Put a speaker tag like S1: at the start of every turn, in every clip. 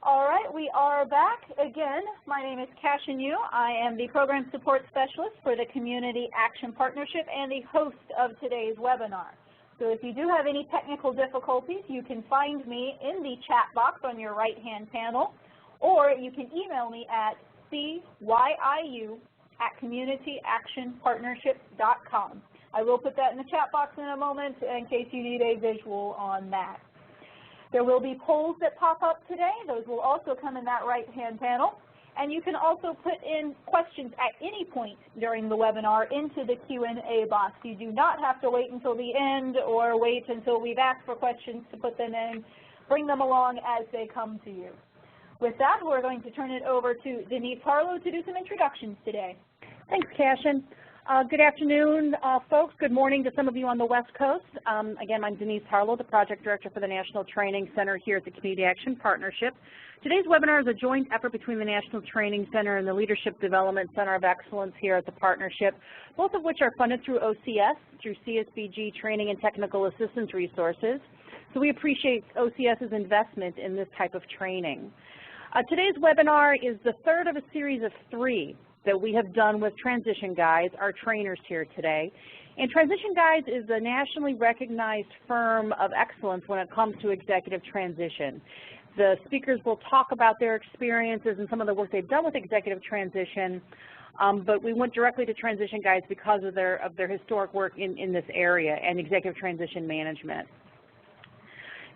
S1: All right, we are back again. My name is Cashin Yu. I am the Program Support Specialist for the Community Action Partnership and the host of today's webinar. So if you do have any technical difficulties, you can find me in the chat box on your right-hand panel, or you can email me at cyiu@communityactionpartnership.com. I will put that in the chat box in a moment in case you need a visual on that. There will be polls that pop up today. Those will also come in that right-hand panel. And you can also put in questions at any point during the webinar into the Q&A box. You do not have to wait until the end or wait until we've asked for questions to put them in. Bring them along as they come to you. With that, we're going to turn it over to Denise Harlow to do some introductions today.
S2: Thanks, Cashin. Good afternoon, folks. Good morning to some of you on the West Coast. Again, I'm Denise Harlow, the Project Director for the National Training Center here at the Community Action Partnership. Today's webinar is a joint effort between the National Training Center and the Leadership Development Center of Excellence here at the Partnership, both of which are funded through OCS, through CSBG Training and Technical Assistance Resources. So we appreciate OCS's investment in this type of training. Today's webinar is the third of a series of 3 that we have done with Transition Guides, our trainers here today. And Transition Guides is a nationally recognized firm of excellence when it comes to executive transition. The speakers will talk about their experiences and some of the work they've done with executive transition, but we went directly to Transition Guides because of their historic work in this area and executive transition management.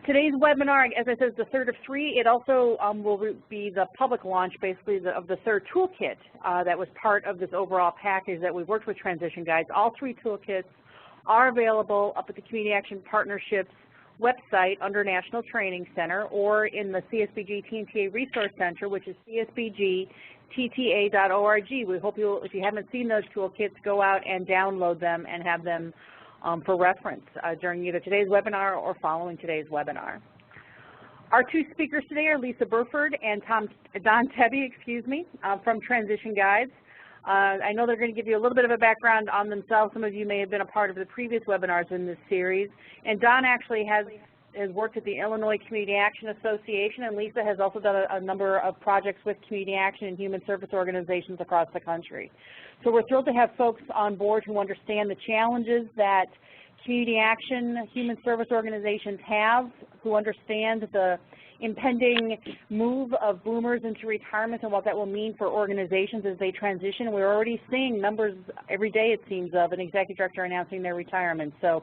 S2: Today's webinar, as I said, is the third of 3. It also will be the public launch, basically, of the third toolkit that was part of this overall package that we worked with Transition Guides. All 3 toolkits are available up at the Community Action Partnership's website under National Training Center or in the CSBG TNTA Resource Center, which is csbgtta.org. We hope you'll, if you haven't seen those toolkits, go out and download them and have them for reference during either today's webinar or following today's webinar. Our 2 speakers today are Lisa Burford and Don Tebby, from Transition Guides. I know they're going to give you a little bit of a background on themselves. Some of you may have been a part of the previous webinars in this series. And Don actually has worked at the Illinois Community Action Association, and Lisa has also done a number of projects with community action and human service organizations across the country. So we're thrilled to have folks on board who understand the challenges that community action, human service organizations have, who understand the impending move of boomers into retirement and what that will mean for organizations as they transition. We're already seeing numbers every day, it seems, of an executive director announcing their retirement. So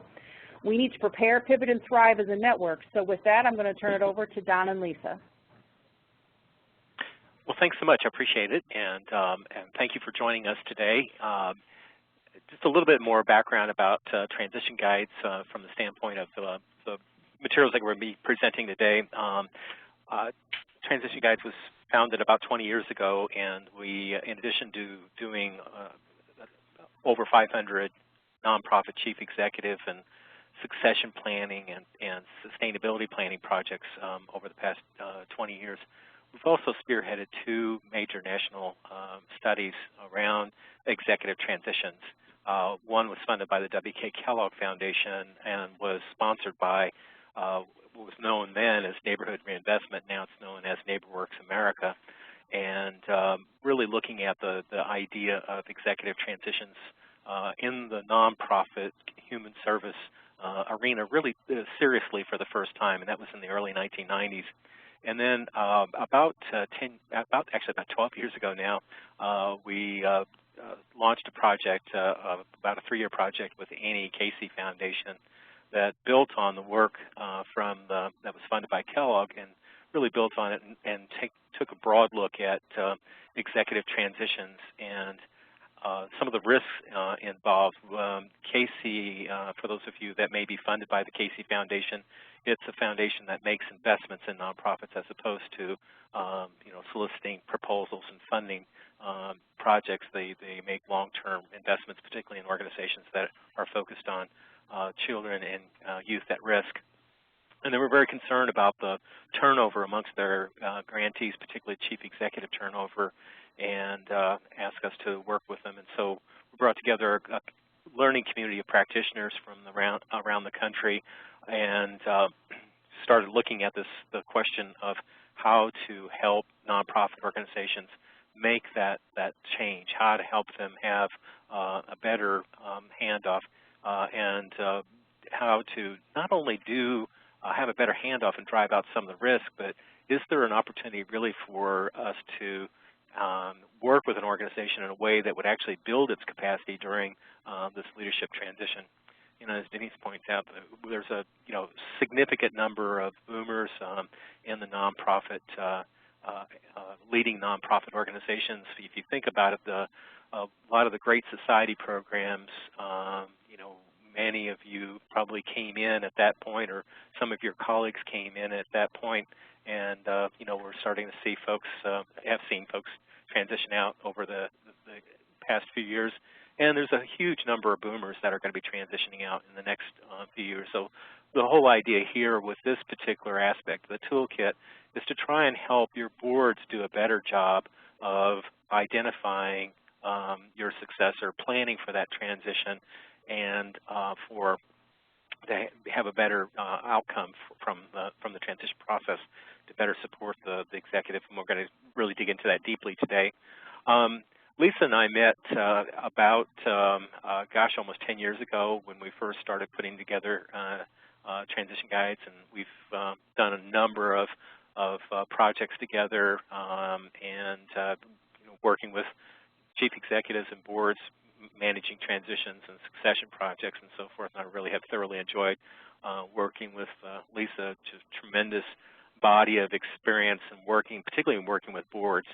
S2: we need to prepare, pivot, and thrive as a network. So with that, I'm going to turn it over to Don and Lisa.
S3: Well, thanks so much. I appreciate it, and thank you for joining us today. Just a little bit more background about Transition Guides from the standpoint of the materials that we're going to be presenting today. Transition Guides was founded about 20 years ago, and we, in addition to doing over 500 nonprofit chief executive and succession planning and sustainability planning projects over the past 20 years, we've also spearheaded 2 major national studies around executive transitions. One was funded by the W.K. Kellogg Foundation and was sponsored by what was known then as Neighborhood Reinvestment. Now it's known as NeighborWorks America, and really looking at the idea of executive transitions in the nonprofit human service arena really seriously for the first time, and that was in the early 1990s. And then about 12 years ago now, we launched a project, about a 3-year project with the Annie Casey Foundation that built on the work that was funded by Kellogg and really built on it and took a broad look at executive transitions and some of the risks involved. Casey, for those of you that may be funded by the Casey Foundation, it's a foundation that makes investments in nonprofits as opposed to soliciting proposals and funding projects. They make long-term investments, particularly in organizations that are focused on children and youth at risk. And they were very concerned about the turnover amongst their grantees, particularly chief executive turnover, and asked us to work with them. And so we brought together a learning community of practitioners from around the country and started looking at the question of how to help nonprofit organizations make that change, how to help them have a better handoff, and how to not only have a better handoff and drive out some of the risk, but is there an opportunity really for us to work with an organization in a way that would actually build its capacity during this leadership transition? As Denise points out, there's a significant number of boomers in the nonprofit, leading nonprofit organizations. If you think about it, a lot of the Great Society programs, many of you probably came in at that point, or some of your colleagues came in at that point, and we're starting to see folks, have seen folks transition out over the past few years. And there's a huge number of boomers that are going to be transitioning out in the next few years. So the whole idea here with this particular aspect of the toolkit is to try and help your boards do a better job of identifying your successor, planning for that transition, and to have a better outcome from the transition process to better support the executive. And we're going to really dig into that deeply today. Lisa and I met about, almost 10 years ago when we first started putting together transition guides, and we've done a number of projects together, and working with chief executives and boards, managing transitions and succession projects and so forth. And I really have thoroughly enjoyed working with Lisa, just tremendous body of experience and particularly in working with boards.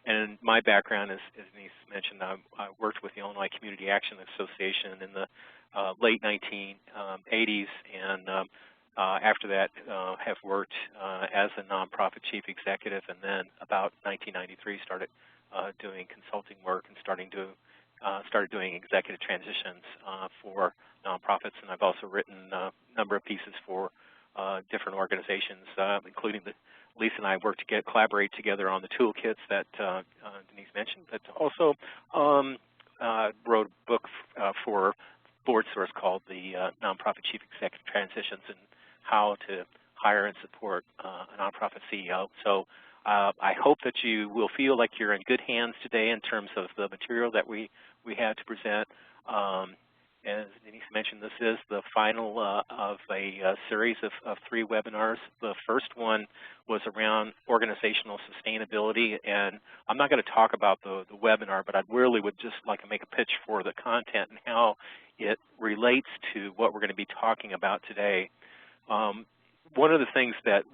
S3: And my background, as Denise mentioned, I worked with the Illinois Community Action Association in the late 1980s, and after that have worked as a nonprofit chief executive, and then about 1993 started doing consulting work and started doing executive transitions for nonprofits. And I've also written a number of pieces for different organizations, including Lisa and I collaborate together on the toolkits that Denise mentioned, but also wrote a book for BoardSource called the Nonprofit Chief Executive Transitions and How to Hire and Support a Nonprofit CEO. So I hope that you will feel like you're in good hands today in terms of the material that we had to present. As Denise mentioned, this is the final of a series of 3 webinars. The first one was around organizational sustainability, and I'm not going to talk about the webinar, but I really would just like to make a pitch for the content and how it relates to what we're going to be talking about today. One of the things that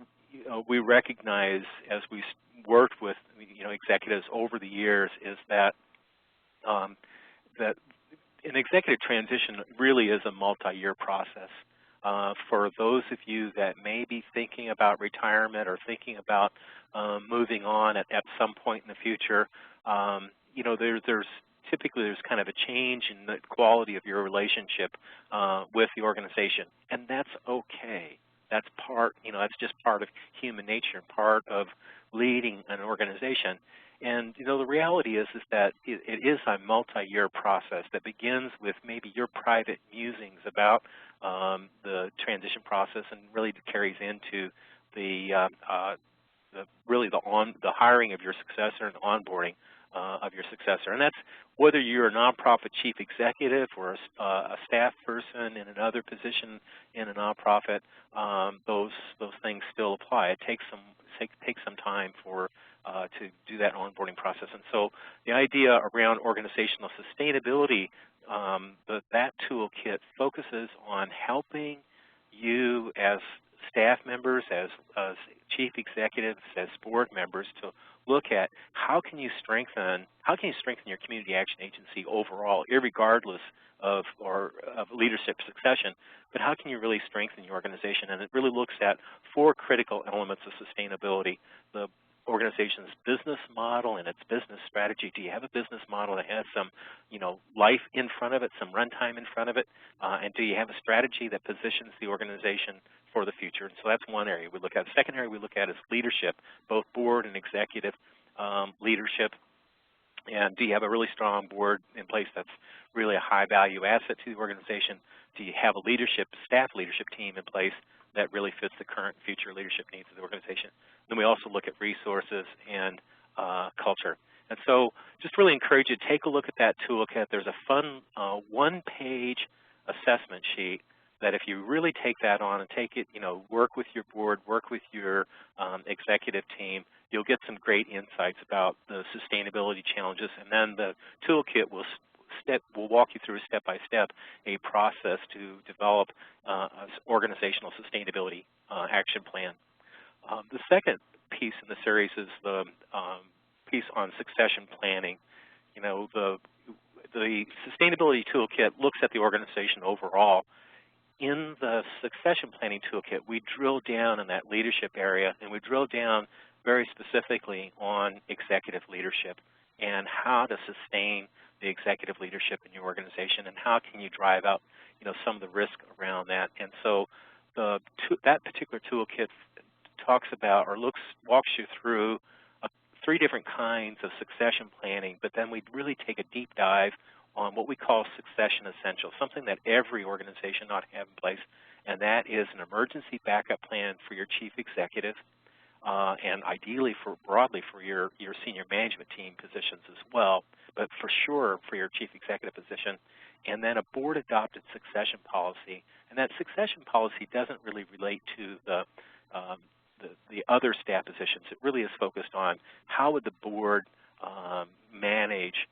S3: we recognize as we worked with executives over the years is that an executive transition really is a multi-year process. For those of you that may be thinking about retirement or thinking about moving on at some point in the future, there's typically kind of a change in the quality of your relationship with the organization, and that's okay. That's that's just part of human nature, part of leading an organization. And the reality is that it is a multi-year process that begins with maybe your private musings about the transition process, and really carries into the hiring of your successor and onboarding of your successor. And that's whether you're a nonprofit chief executive or a staff person in another position in a nonprofit. Those things still apply. It takes some time to do that onboarding process. And so the idea around organizational sustainability, that toolkit focuses on helping you as staff members, as chief executives, as board members, to look at how can you strengthen your community action agency overall, irregardless of leadership succession, but how can you really strengthen your organization? And it really looks at 4 critical elements of sustainability: the organization's business model and its business strategy. Do you have a business model that has some, life in front of it, some runtime in front of it? And do you have a strategy that positions the organization for the future? And so that's one area we look at. The second area we look at is leadership, both board and executive leadership. And do you have a really strong board in place that's really a high-value asset to the organization? Do you have a staff leadership team in place that really fits the current and future leadership needs of the organization. Then we also look at resources and culture. And so just really encourage you to take a look at that toolkit. There's a fun one-page assessment sheet that if you really take that on and take it, work with your board, work with your executive team, you'll get some great insights about the sustainability challenges. And then the toolkit will walk you through step-by-step a process to develop an organizational sustainability action plan. The second piece in the series is the piece on succession planning. The sustainability toolkit looks at the organization overall. In the succession planning toolkit, we drill down in that leadership area, and we drill down very specifically on executive leadership and how to sustain the executive leadership in your organization, and how can you drive out some of the risk around that. And so that particular toolkit talks about or walks you through 3 different kinds of succession planning, but then we really take a deep dive on what we call succession essentials, something that every organization ought to have in place, and that is an emergency backup plan for your chief executive, and ideally broadly for your senior management team positions as well, but for sure for your chief executive position, and then a board-adopted succession policy. And that succession policy doesn't really relate to the other staff positions. It really is focused on how would the board manage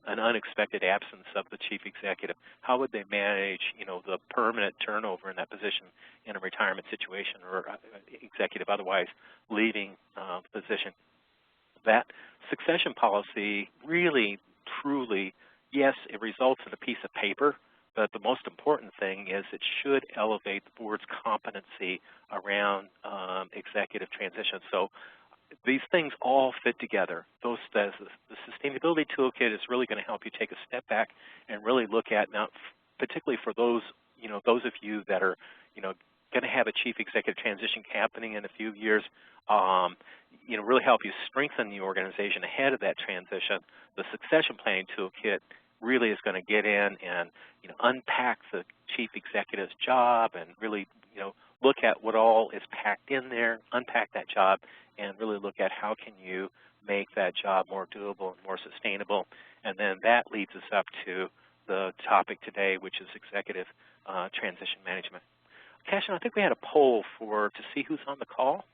S3: an unexpected absence of the chief executive? How would they manage, the permanent turnover in that position in a retirement situation or executive otherwise leaving the position? That succession policy really, truly, yes, it results in a piece of paper, but the most important thing is it should elevate the board's competency around executive transition. So these things all fit together. The sustainability toolkit is really going to help you take a step back and really look at, now, particularly for those of you that are, going to have a chief executive transition happening in a few years, really help you strengthen the organization ahead of that transition. The succession planning toolkit really is going to get in and, unpack the chief executive's job and really, look at what all is packed in there, unpack that job, and really look at how can you make that job more doable and more sustainable. And then that leads us up to the topic today, which is executive transition management. Cashin, I think we had a poll to see who's on the call.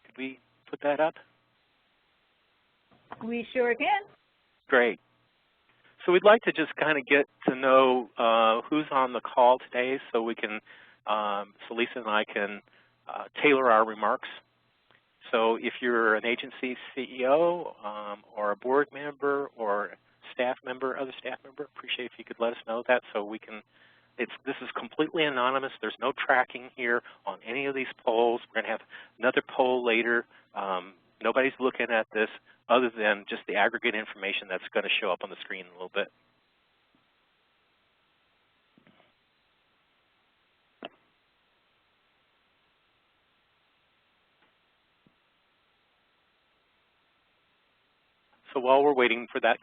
S3: Could we put that up?
S1: We sure can.
S3: Great. So we'd like to just kind of get to know who's on the call today so we can, so Lisa and I can tailor our remarks. So if you're an agency CEO or a board member or other staff member, appreciate if you could let us know that so we can, this is completely anonymous. There's no tracking here on any of these polls. We're going to have another poll later. Nobody's looking at this other than just the aggregate information that's going to show up on the screen in a little bit. So while we're waiting for that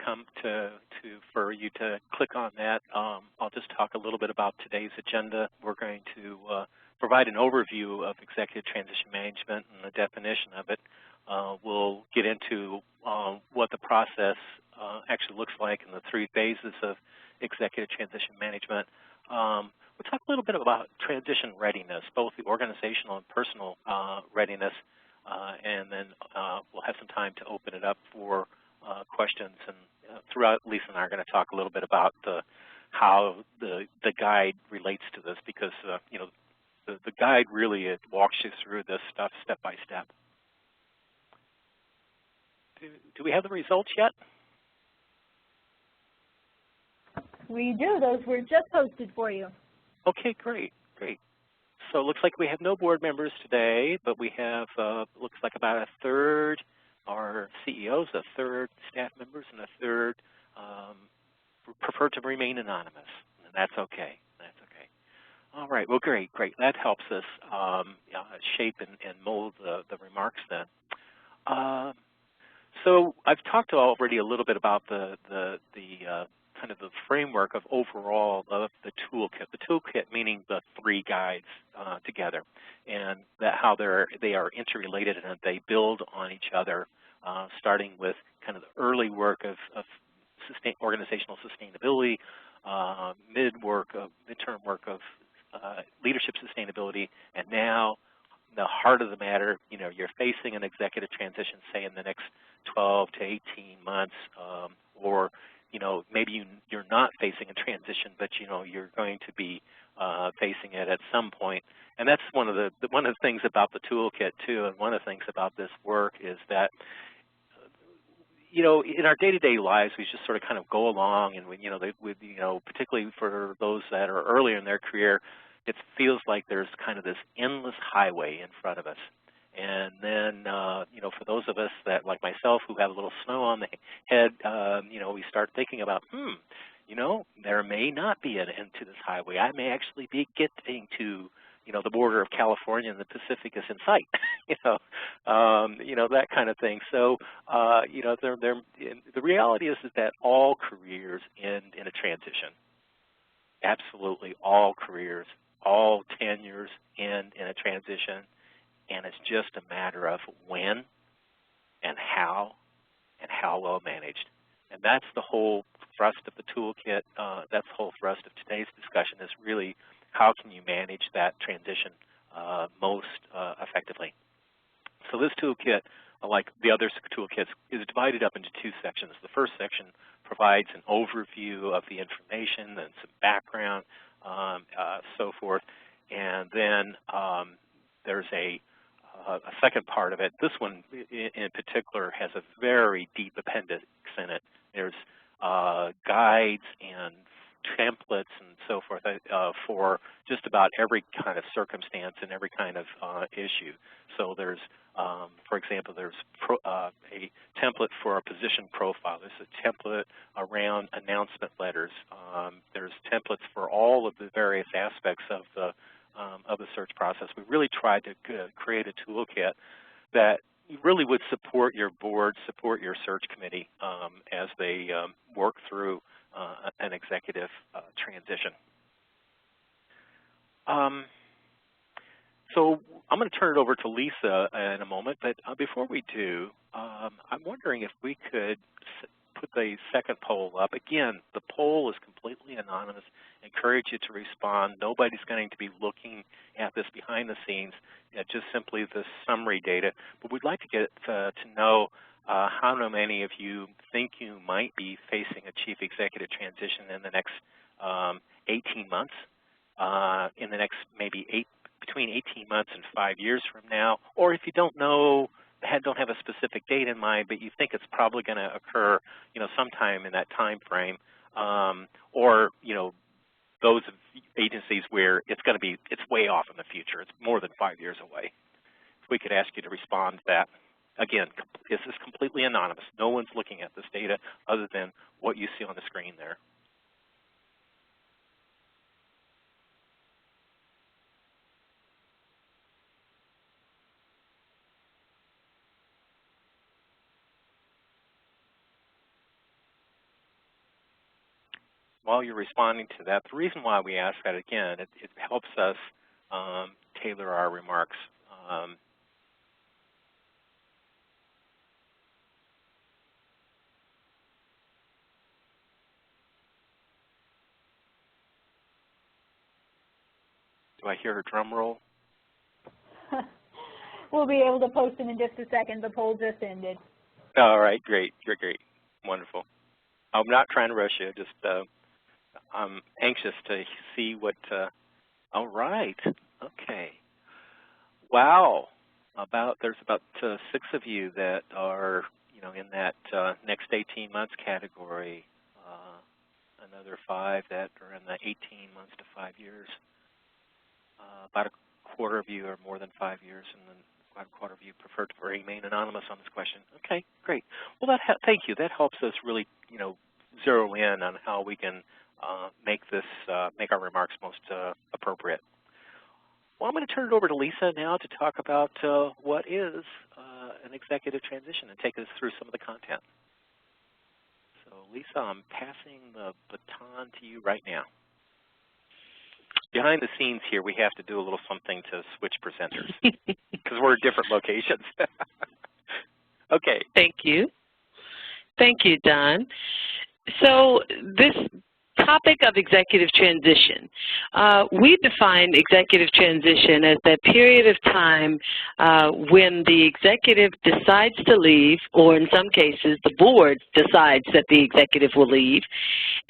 S3: for you to click on that, I'll just talk a little bit about today's agenda. We're going to provide an overview of executive transition management and the definition of it. We'll get into what the process actually looks like in the 3 phases of executive transition management. We'll talk a little bit about transition readiness, both the organizational and personal readiness, and then we'll have some time to open it up for questions. And throughout, Lisa and I are going to talk a little bit about how the guide relates to this, because the guide really walks you through this stuff step by step. Do we have the results yet?
S1: We do. Those were just posted for you.
S3: Okay, great, great. So it looks like we have no board members today, but we have, looks like about a third are CEOs, a third staff members, and a third prefer to remain anonymous. And that's okay. That's okay. All right. Well, great, great. That helps us shape and mold the remarks then. So I've talked already a little bit about the kind of the framework of overall of the toolkit. The toolkit meaning the three guides together, and that how they are interrelated and that they build on each other, starting with kind of the early work of organizational sustainability, midterm work of leadership sustainability, and now the heart of the matter, you're facing an executive transition, say in the next 12 to 18 months, or maybe you're not facing a transition, but you're going to be facing it at some point. And that's one of the things about the toolkit too, and one of the things about this work is that in our day-to-day lives, we just sort of kind of go along, and particularly for those that are earlier in their career, it feels like there's kind of this endless highway in front of us. And then, for those of us that, like myself, who have a little snow on the head, we start thinking about, there may not be an end to this highway. I may actually be getting to, the border of California and the Pacific is in sight, that kind of thing. So, the reality is that all careers end in a transition. Absolutely, all careers, all tenures end in a transition. And it's just a matter of when and how well managed. And that's the whole thrust of the toolkit. That's the whole thrust of today's discussion is really how can you manage that transition most effectively. So this toolkit, like the other toolkits, is divided up into two sections. The first section provides an overview of the information and some background, so forth. And then there's a second part of it. This one in particular has a very deep appendix in it. There's guides and templates and so forth for just about every kind of circumstance and every kind of issue. So there's, for example, there's a template for a position profile. There's a template around announcement letters. There's templates for all of the various aspects of the search process. We really tried to create a toolkit that really would support your board, support your search committee as they work through an executive transition. So I'm going to turn it over to Lisa in a moment, but before we do, I'm wondering if we could put the second poll up. Again, the poll is completely anonymous. Encourage you to respond. Nobody's going to be looking at this behind the scenes, just simply the summary data. But we'd like to get to know how many of you think you might be facing a chief executive transition in the next 18 months, in the next maybe between 18 months and 5 years from now, or if you don't have a specific date in mind, but you think it's probably going to occur, sometime in that time frame, or those agencies where it's way off in the future. It's more than 5 years away. If we could ask you to respond to that. Again, this is completely anonymous. No one's looking at this data other than what you see on the screen there. While you're responding to that, the reason why we ask that, again, it helps us tailor our remarks. Do I hear a drum roll?
S1: We'll be able to post them in just a second. The poll just ended.
S3: All right, great, wonderful. I'm not trying to rush you, just I'm anxious to see what, all right, okay. Wow, there's about 6 of you that are, in that next 18 months category, another 5 that are in the 18 months to 5 years. About a quarter of you are more than 5 years, and then about a quarter of you prefer to remain anonymous on this question. Okay, great. Well, thank you. That helps us really, zero in on how we can make our remarks most appropriate. Well, I'm going to turn it over to Lisa now to talk about what is an executive transition and take us through some of the content. So, Lisa, I'm passing the baton to you right now. Behind the scenes here, we have to do a little something to switch presenters because we're at different locations. Okay.
S4: Thank you. Thank you, Don. So this topic of executive transition. We define executive transition as that period of time when the executive decides to leave, or in some cases the board decides that the executive will leave,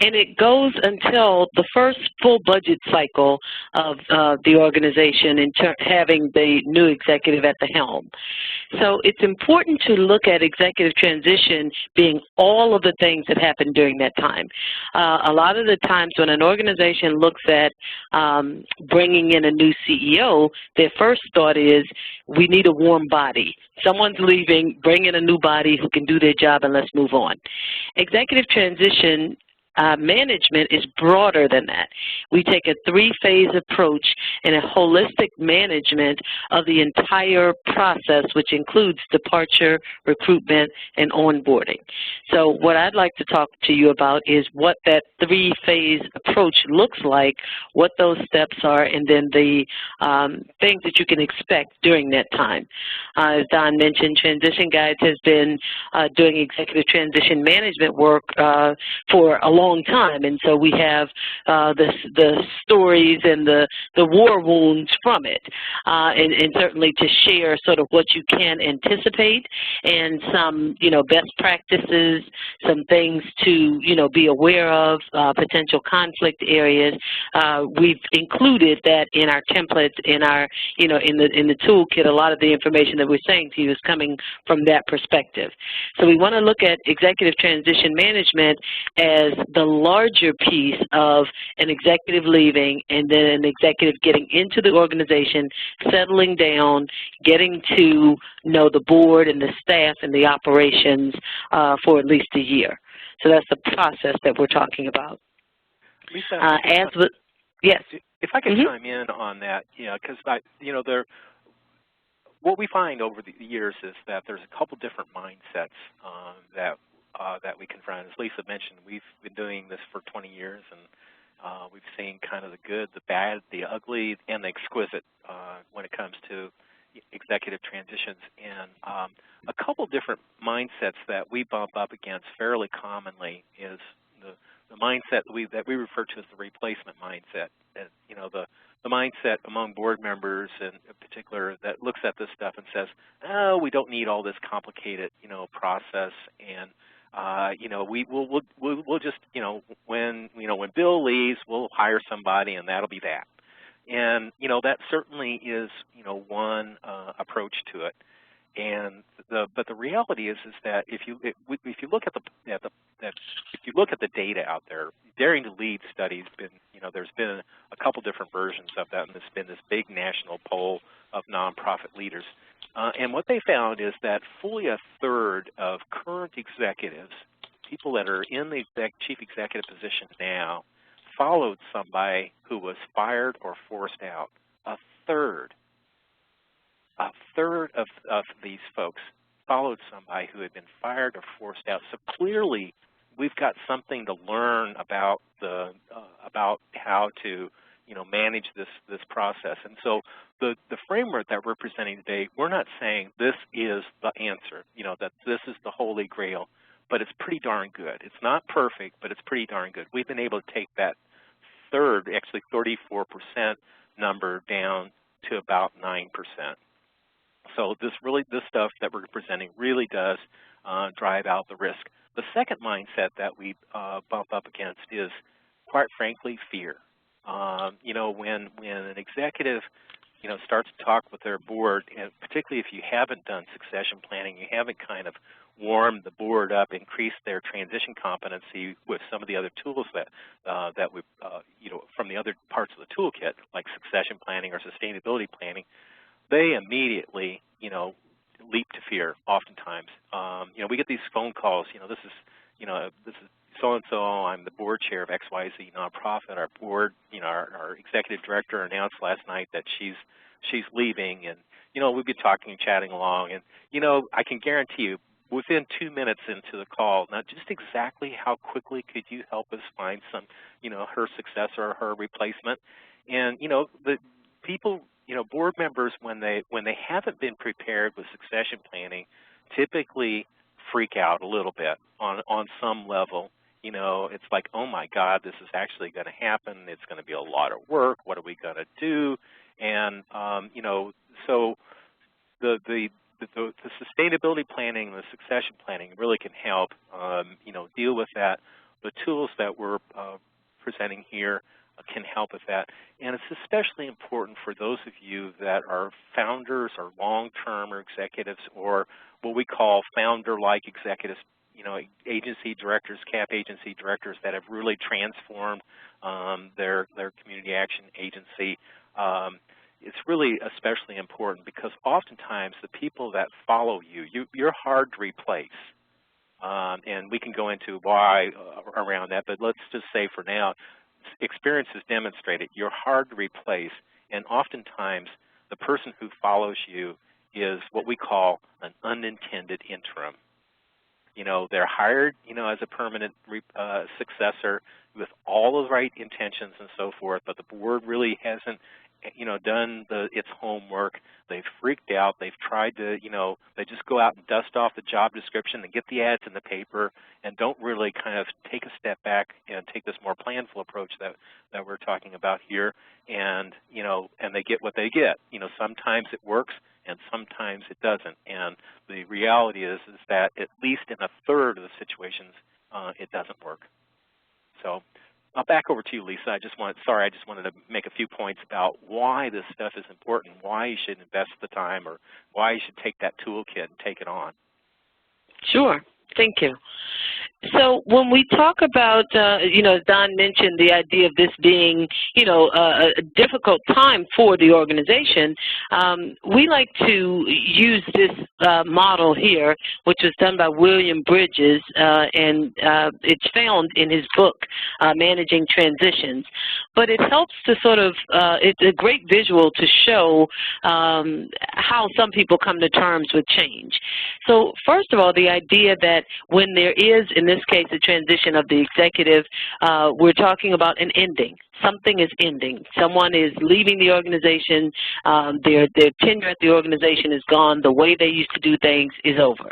S4: and it goes until the first full budget cycle of the organization in having the new executive at the helm. So it's important to look at executive transition being all of the things that happen during that time. A lot of the times when an organization looks at bringing in a new CEO, their first thought is, we need a warm body. Someone's leaving, bring in a new body who can do their job, and let's move on. Executive transition management is broader than that. We take a three-phase approach and a holistic management of the entire process, which includes departure, recruitment, and onboarding. So what I'd like to talk to you about is what that three-phase approach looks like, what those steps are, and then the things that you can expect during that time. As Don mentioned, Transition Guides has been doing executive transition management work for a long time, and so we have the stories and the war wounds from it, and certainly to share sort of what you can anticipate and some best practices, some things to be aware of, potential conflict areas. We've included that in our templates, in our in the toolkit. A lot of the information that we're saying to you is coming from that perspective. So we want to look at executive transition management as the larger piece of an executive leaving and then an executive getting into the organization, settling down, getting to know the board and the staff and the operations for at least a year. So that's the process that we're talking about.
S3: Lisa,
S4: yes.
S3: If I could chime in on that, because what we find over the years is that there's a couple different mindsets that we confront. As Lisa mentioned, we've been doing this for 20 years, and we've seen kind of the good, the bad, the ugly, and the exquisite when it comes to executive transitions. And a couple different mindsets that we bump up against fairly commonly is the mindset that we refer to as the replacement mindset. The mindset among board members in particular that looks at this stuff and says, oh, we don't need all this complicated, process, and we'll just, when Bill leaves, we'll hire somebody, and that'll be that. And that certainly is one approach to it. And but the reality is that if you look at the data out there, Daring to Lead study's been there's been a couple different versions of that, and there's been this big national poll of nonprofit leaders. And what they found is that fully a third of current executives, people that are in the chief executive position now, followed somebody who was fired or forced out. A third of these folks followed somebody who had been fired or forced out. So clearly, we've got something to learn about how to manage this process. And so the framework that we're presenting today, we're not saying this is the answer, that this is the holy grail, but it's pretty darn good. It's not perfect, but it's pretty darn good. We've been able to take that third, actually 34% number down to about 9%. So this stuff that we're presenting really does drive out the risk. The second mindset that we bump up against is, quite frankly, fear. When an executive starts to talk with their board, and particularly if you haven't done succession planning, you haven't kind of warmed the board up, increased their transition competency with some of the other tools that we from the other parts of the toolkit, like succession planning or sustainability planning, they immediately leap to fear. Oftentimes, we get these phone calls. This is so-and-so, I'm the board chair of XYZ nonprofit. Our board, our executive director announced last night that she's leaving, and we've been talking and chatting along, and I can guarantee you, within 2 minutes into the call, now just exactly how quickly could you help us find some, her successor or her replacement? And, the people, board members, when they haven't been prepared with succession planning, typically freak out a little bit on some level. It's like, oh my God, this is actually going to happen. It's going to be a lot of work. What are we going to do? And so the sustainability planning and the succession planning really can help deal with that. The tools that we're presenting here can help with that. And it's especially important for those of you that are founders or long-term or executives, or what we call founder-like executives, agency directors, CAP agency directors that have really transformed their community action agency. It's really especially important because oftentimes the people that follow you're hard to replace. And we can go into why around that, but let's just say for now, experience has demonstrated you're hard to replace, and oftentimes the person who follows you is what we call an unintended interim. They're hired, as a permanent successor with all the right intentions and so forth, but the board really hasn't, done its homework. They've freaked out. They've tried to, they just go out and dust off the job description and get the ads in the paper and don't really kind of take a step back and take this more planful approach that we're talking about here. And, and they get what they get. Sometimes it works and sometimes it doesn't. And the reality is that at least in a third of the situations, it doesn't work. So back over to you, Lisa. I just wanted to make a few points about why this stuff is important, why you should invest the time, or why you should take that toolkit and take it on.
S4: Sure. Thank you. So when we talk about, as Don mentioned, the idea of this being, a difficult time for the organization, we like to use this model here, which was done by William Bridges, and it's found in his book, Managing Transitions. But it helps to sort of, it's a great visual to show how some people come to terms with change. So first of all, the idea that when there is, in this case, a transition of the executive, we're talking about an ending. Something is ending. Someone is leaving the organization. Their tenure at the organization is gone. The way they used to do things is over.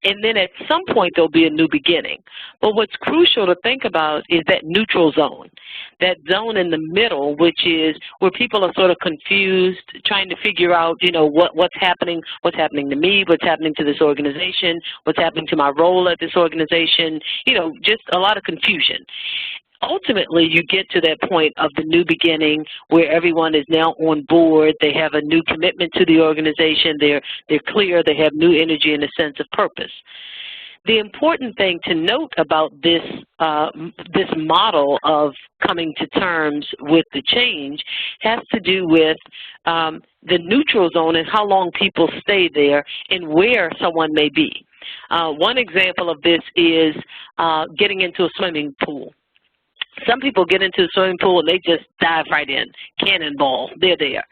S4: And then at some point, there'll be a new beginning. But what's crucial to think about is that neutral zone, that zone in the middle, which is where people are sort of confused, trying to figure out, what's happening to me, what's happening to this organization, what's happening to my role at this organization, just a lot of confusion. Ultimately, you get to that point of the new beginning where everyone is now on board. They have a new commitment to the organization. They're clear. They have new energy and a sense of purpose. The important thing to note about this model of coming to terms with the change has to do with the neutral zone and how long people stay there and where someone may be. One example of this is getting into a swimming pool. Some people get into the swimming pool and they just dive right in, cannonball, they're there.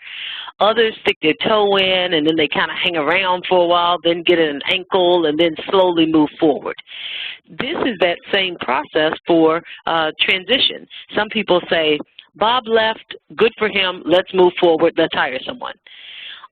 S4: Others stick their toe in and then they kind of hang around for a while, then get an ankle and then slowly move forward. This is that same process for transition. Some people say, Bob left, good for him, let's move forward, let's hire someone.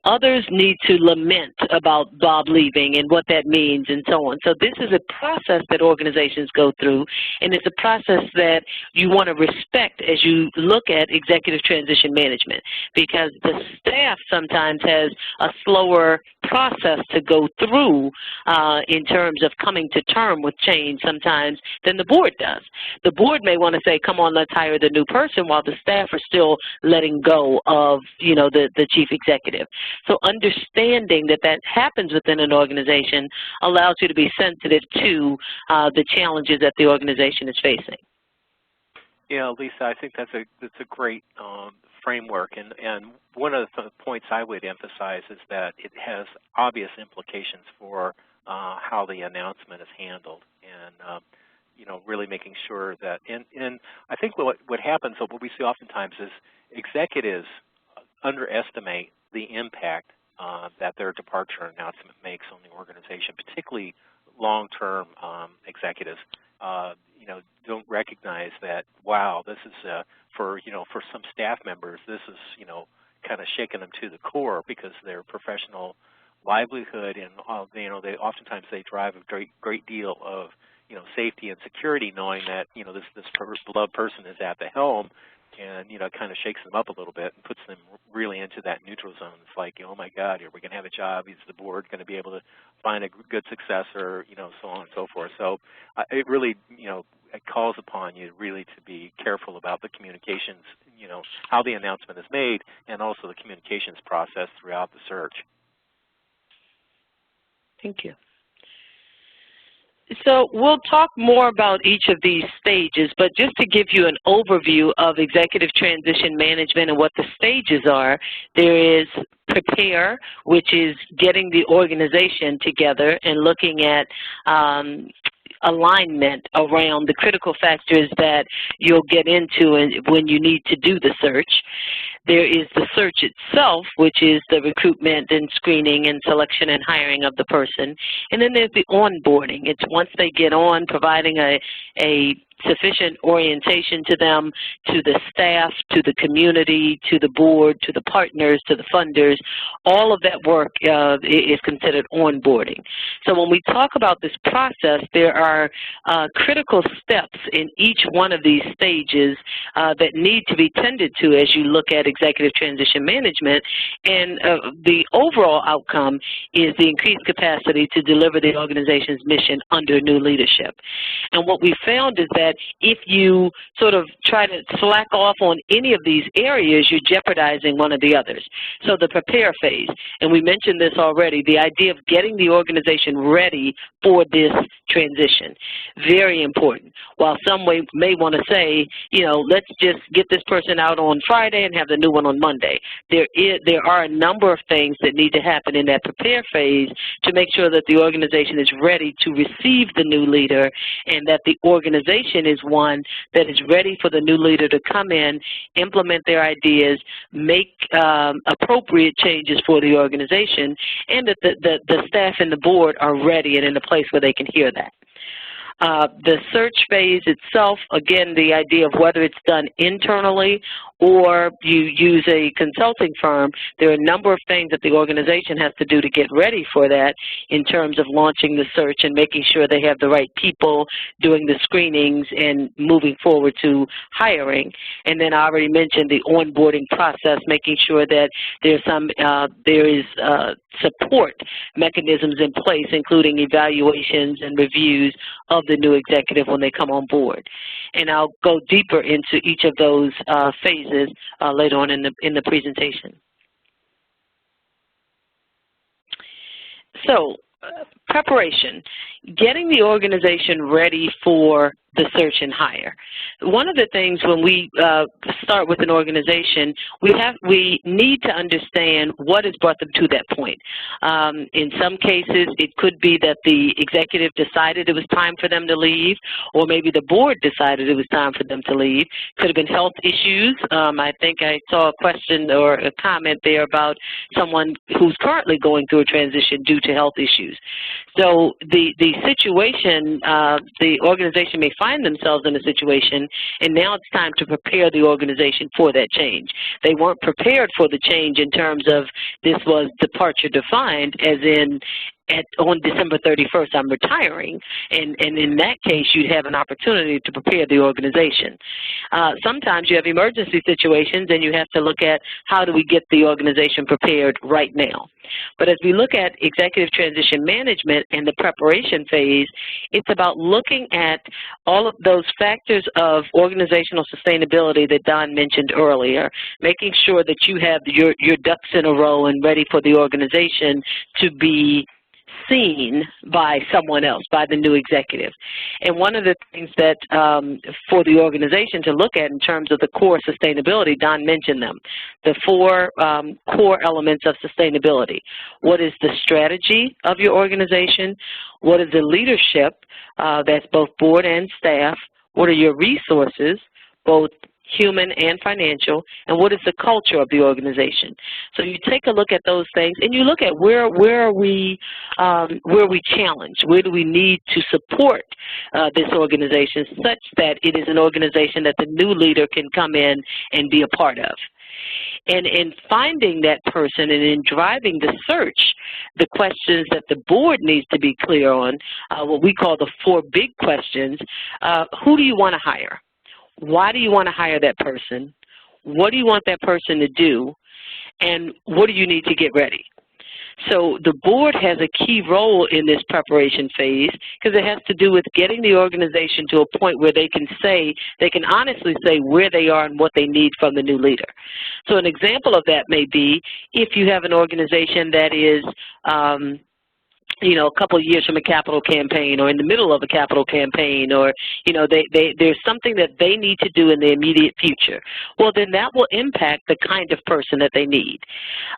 S4: Others need to lament about Bob leaving and what that means and so on. So this is a process that organizations go through, and it's a process that you want to respect as you look at executive transition management, because the staff sometimes has a slower process to go through in terms of coming to term with change sometimes than the board does. The board may want to say, come on, let's hire the new person, while the staff are still letting go of, the chief executive. So understanding that that happens within an organization allows you to be sensitive to the challenges that the organization is facing.
S3: Yeah, Lisa, I think that's a great framework, and one of the points I would emphasize is that it has obvious implications for how the announcement is handled, and really making sure that, and I think what happens, what we see oftentimes is executives underestimate the impact that their departure announcement makes on the organization, particularly long-term executives, don't recognize that, wow, this is for some staff members, this is, kind of shaking them to the core because their professional livelihood and, they oftentimes they drive a great deal of, safety and security, knowing that, this beloved person is at the helm, and, it kind of shakes them up a little bit and puts them really into that neutral zone. It's like, oh my God, are we going to have a job? Is the board going to be able to find a good successor, so on and so forth. So it really, it calls upon you really to be careful about the communications, how the announcement is made, and also the communications process throughout the search.
S4: Thank you. So we'll talk more about each of these stages, but just to give you an overview of executive transition management and what the stages are, there is prepare, which is getting the organization together and looking at alignment around the critical factors that you'll get into when you need to do the search. There is the search itself, which is the recruitment and screening and selection and hiring of the person. And then there's the onboarding. It's once they get on, providing a sufficient orientation to them, to the staff, to the community, to the board, to the partners, to the funders. All of that work is considered onboarding. So when we talk about this process, there are critical steps in each one of these stages that need to be tended to as you look at executive transition management, and the overall outcome is the increased capacity to deliver the organization's mission under new leadership. And what we found is that if you sort of try to slack off on any of these areas, you're jeopardizing one of the others. So the prepare phase, and we mentioned this already, the idea of getting the organization ready for this transition, very important. While some may want to say, let's just get this person out on Friday and have the new one on Monday. There are a number of things that need to happen in that prepare phase to make sure that the organization is ready to receive the new leader, and that the organization is one that is ready for the new leader to come in, implement their ideas, make appropriate changes for the organization, and that the staff and the board are ready and in a place where they can hear that. The search phase itself, again, the idea of whether it's done internally or you use a consulting firm, there are a number of things that the organization has to do to get ready for that in terms of launching the search and making sure they have the right people doing the screenings and moving forward to hiring. And then I already mentioned the onboarding process, making sure that there is support mechanisms in place, including evaluations and reviews of the new executive when they come on board. And I'll go deeper into each of those phases later on in the presentation. So, preparation, getting the organization ready for the search and hire. One of the things when we start with an organization, we need to understand what has brought them to that point. In some cases, it could be that the executive decided it was time for them to leave, or maybe the board decided it was time for them to leave. Could have been health issues. I think I saw a question or a comment there about someone who's currently going through a transition due to health issues. So the situation, the organization may find themselves in a situation, and now it's time to prepare the organization for that change. They weren't prepared for the change in terms of this was departure defined, as in on December 31st, I'm retiring, and in that case, you'd have an opportunity to prepare the organization. Sometimes you have emergency situations, and you have to look at how do we get the organization prepared right now. But as we look at executive transition management and the preparation phase, it's about looking at all of those factors of organizational sustainability that Don mentioned earlier, making sure that you have your ducks in a row and ready for the organization to be seen by someone else, by the new executive. And one of the things that for the organization to look at in terms of the core sustainability, Don mentioned them, the four core elements of sustainability. What is the strategy of your organization? What is the leadership, that's both board and staff? What are your resources, both human and financial, and what is the culture of the organization. So you take a look at those things, and you look at where are we challenged, where do we need to support this organization such that it is an organization that the new leader can come in and be a part of. And in finding that person and in driving the search, the questions that the board needs to be clear on, what we call the 4 big questions, who do you want to hire? Why do you want to hire that person? What do you want that person to do? And what do you need to get ready? So the board has a key role in this preparation phase because it has to do with getting the organization to a point where they can honestly say where they are and what they need from the new leader. So an example of that may be if you have an organization that is a couple of years from a capital campaign or in the middle of a capital campaign, or, there's something that they need to do in the immediate future. Well, then that will impact the kind of person that they need.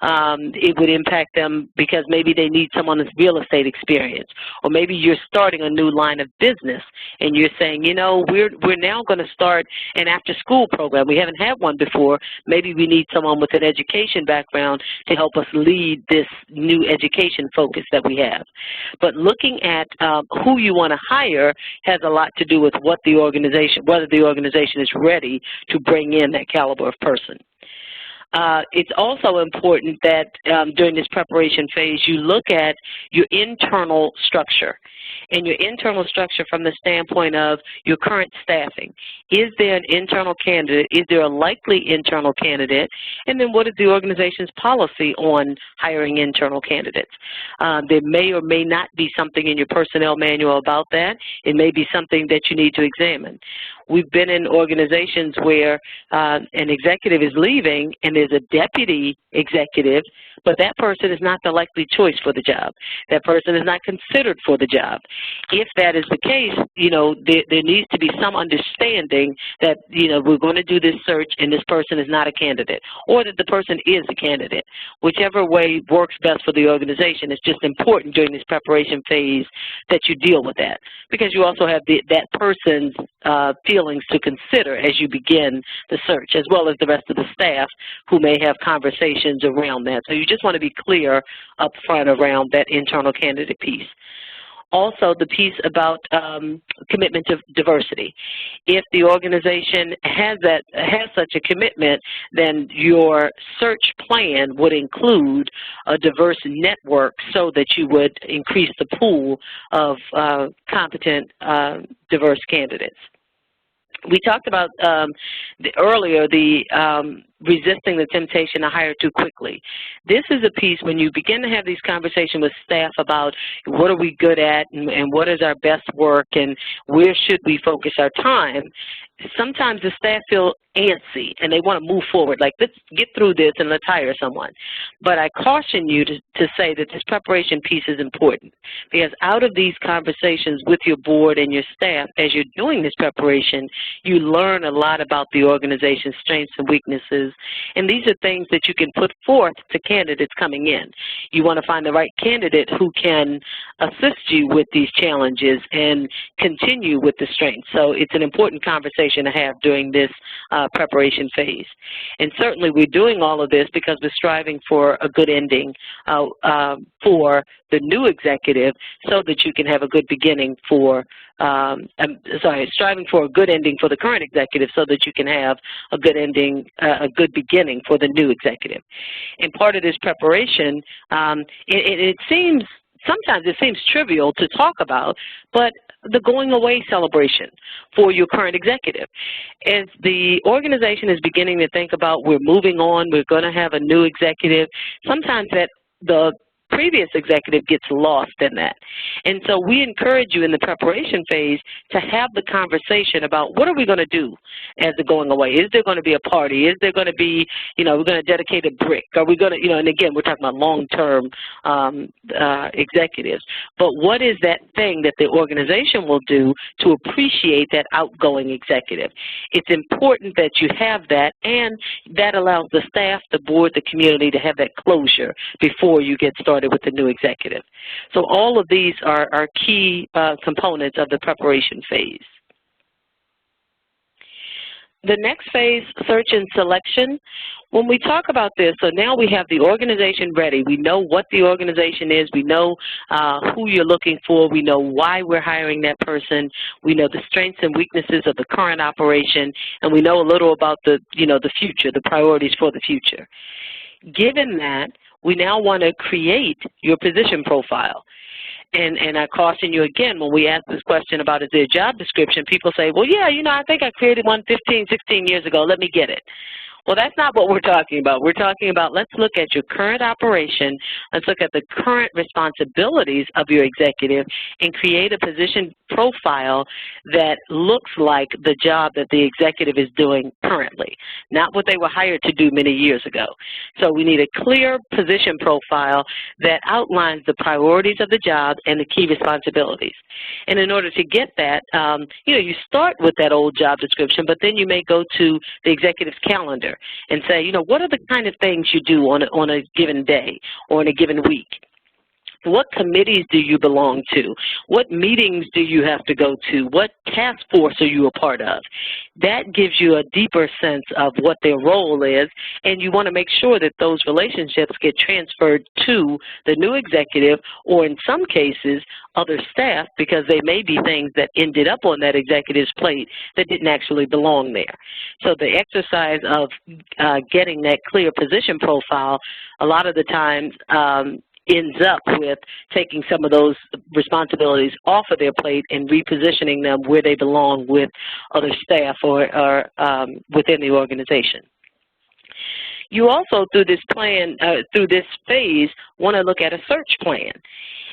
S4: It would impact them because maybe they need someone with real estate experience, or maybe you're starting a new line of business and you're saying, we're now going to start an after-school program. We haven't had one before. Maybe we need someone with an education background to help us lead this new education focus that we have. But looking at who you want to hire has a lot to do with whether the organization is ready to bring in that caliber of person. It's also important that during this preparation phase, you look at your internal structure. And your internal structure from the standpoint of your current staffing. Is there an internal candidate? Is there a likely internal candidate? And then what is the organization's policy on hiring internal candidates? There may or may not be something in your personnel manual about that. It may be something that you need to examine. We've been in organizations where an executive is leaving and there's a deputy executive, but that person is not the likely choice for the job. That person is not considered for the job. If that is the case, there needs to be some understanding that, we're going to do this search and this person is not a candidate, or that the person is a candidate. Whichever way works best for the organization, it's just important during this preparation phase that you deal with that, because you also have that person's feelings to consider as you begin the search, as well as the rest of the staff who may have conversations around that. So you just want to be clear up front around that internal candidate piece. Also, the piece about commitment to diversity. If the organization has such a commitment, then your search plan would include a diverse network so that you would increase the pool of competent, diverse candidates. We talked about earlier resisting the temptation to hire too quickly. This is a piece when you begin to have these conversations with staff about what are we good at and what is our best work and where should we focus our time. Sometimes the staff feel antsy and they want to move forward, like let's get through this and let's hire someone. But I caution you to say that this preparation piece is important, because out of these conversations with your board and your staff as you're doing this preparation, you learn a lot about the organization's strengths and weaknesses, and these are things that you can put forth to candidates coming in. You want to find the right candidate who can assist you with these challenges and continue with the strengths. So it's an important conversation to have during this preparation phase. And certainly we're doing all of this because we're striving for a good ending for the new executive so that you can have a good beginning for, striving for a good ending for the current executive so that you can have a good ending, a good beginning for the new executive. And part of this preparation, sometimes it seems trivial to talk about, but the going away celebration for your current executive. As the organization is beginning to think about we're moving on, we're going to have a new executive, sometimes that the previous executive gets lost in that. And so we encourage you in the preparation phase to have the conversation about what are we going to do as the going away? Is there going to be a party? Is there going to be, we're going to dedicate a brick? Are we going to, and again, we're talking about long-term executives. But what is that thing that the organization will do to appreciate that outgoing executive? It's important that you have that, and that allows the staff, the board, the community to have that closure before you get started with the new executive. So all of these are key components of the preparation phase. The next phase, search and selection. When we talk about this, so now we have the organization ready. We know what the organization is. We know who you're looking for. We know why we're hiring that person. We know the strengths and weaknesses of the current operation, and we know a little about the, the future, the priorities for the future. Given that, we now want to create your position profile. And I caution you again, when we ask this question about is there a job description, people say, well, yeah, I think I created one 15, 16 years ago. Let me get it. Well, that's not what we're talking about. We're talking about let's look at your current operation, let's look at the current responsibilities of your executive, and create a position profile that looks like the job that the executive is doing currently, not what they were hired to do many years ago. So we need a clear position profile that outlines the priorities of the job and the key responsibilities. And in order to get that, you start with that old job description, but then you may go to the executive's calendar and say, what are the kind of things you do on a given day or in a given week? What committees do you belong to? What meetings do you have to go to? What task force are you a part of? That gives you a deeper sense of what their role is, and you want to make sure that those relationships get transferred to the new executive, or in some cases, other staff, because they may be things that ended up on that executive's plate that didn't actually belong there. So the exercise of getting that clear position profile, a lot of the times, ends up with taking some of those responsibilities off of their plate and repositioning them where they belong with other staff or within the organization. You also, through this phase, want to look at a search plan.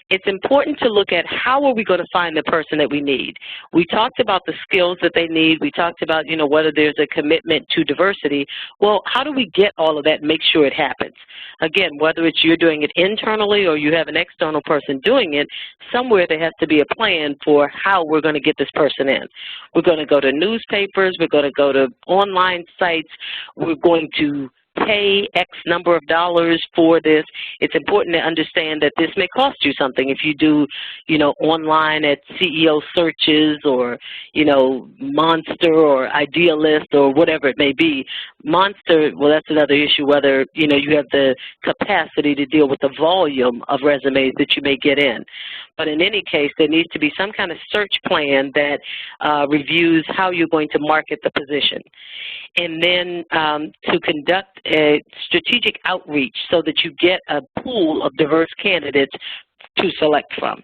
S4: It's important to look at how are we going to find the person that we need. We talked about the skills that they need. We talked about, whether there's a commitment to diversity. Well, how do we get all of that and make sure it happens? Again, whether it's you're doing it internally or you have an external person doing it, somewhere there has to be a plan for how we're going to get this person in. We're going to go to newspapers. We're going to go to online sites. We're going to pay X number of dollars for this. It's important to understand that this may cost you something if you do, online at CEO searches or, Monster or Idealist or whatever it may be. Monster, well, that's another issue, whether, you have the capacity to deal with the volume of resumes that you may get in. But in any case, there needs to be some kind of search plan that reviews how you're going to market the position. And then to conduct a strategic outreach so that you get a pool of diverse candidates to select from.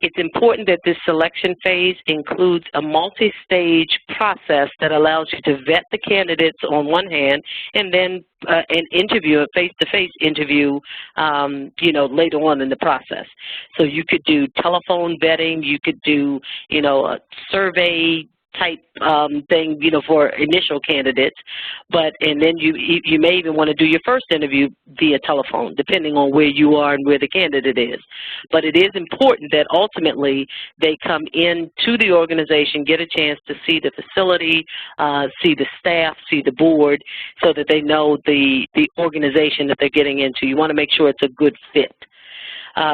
S4: It's important that this selection phase includes a multi-stage process that allows you to vet the candidates on one hand, and then an interview, a face-to-face interview, later on in the process. So you could do telephone vetting, you could do, a survey type thing, for initial candidates, and then you may even want to do your first interview via telephone, depending on where you are and where the candidate is. But it is important that ultimately they come into the organization, get a chance to see the facility, see the staff, see the board, so that they know the organization that they're getting into. You want to make sure it's a good fit.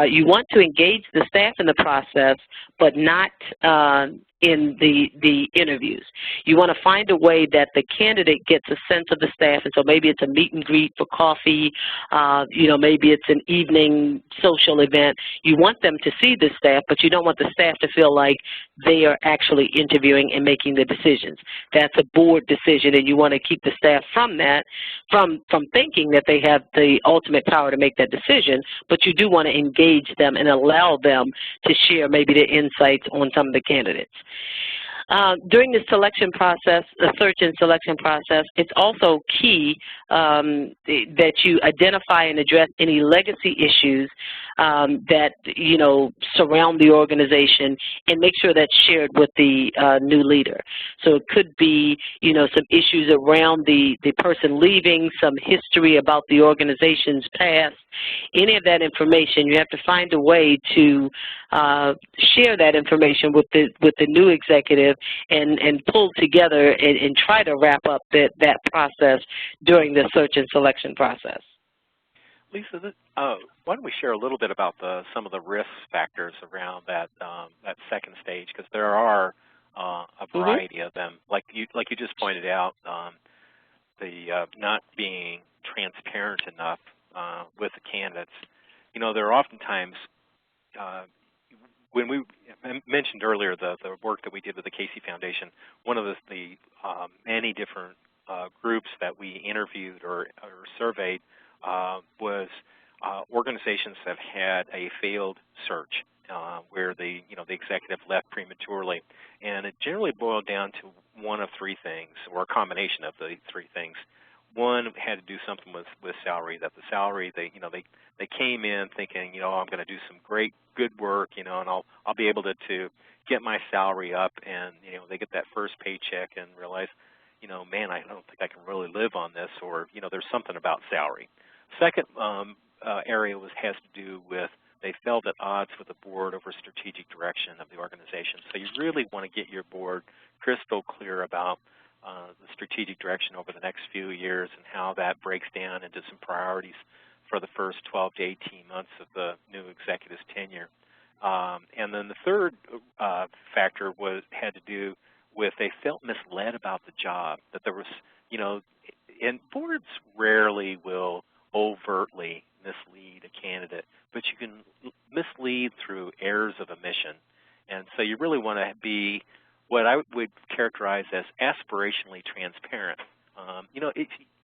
S4: You want to engage the staff in the process, but not in the interviews. You want to find a way that the candidate gets a sense of the staff, and so maybe it's a meet and greet for coffee, maybe it's an evening social event. You want them to see the staff, but you don't want the staff to feel like they are actually interviewing and making the decisions. That's a board decision, and you want to keep the staff from that, from thinking that they have the ultimate power to make that decision, but you do want to engage them and allow them to share maybe their insights on some of the candidates. During the selection process, the search and selection process, it's also key that you identify and address any legacy issues that, surround the organization, and make sure that's shared with the new leader. So it could be, some issues around the person leaving, some history about the organization's past. Any of that information, you have to find a way to share that information with the new executive and pull together and try to wrap up that process during the search and selection process.
S3: Lisa, why don't we share a little bit about some of the risk factors around that second stage, because there are a variety of them. Like you just pointed out, the not being transparent enough with the candidates. You know, there are oftentimes, when we mentioned earlier the work that we did with the Casey Foundation, one of the many different groups that we interviewed or surveyed was organizations that have had a failed search where the executive left prematurely, and it generally boiled down to one of three things, or a combination of the three things. One had to do something with salary. That the salary, they came in thinking, I'm going to do some good work, and I'll be able to get my salary up, and they get that first paycheck and realize, man, I don't think I can really live on this, or there's something about salary. Second area has to do with they felt at odds with the board over strategic direction of the organization. So you really want to get your board crystal clear about the strategic direction over the next few years and how that breaks down into some priorities for the first 12 to 18 months of the new executive's tenure. And then the third factor had to do with they felt misled about the job, that there was, and boards rarely will overtly mislead a candidate, but you can mislead through errors of omission. And so you really want to be what I would characterize as aspirationally transparent.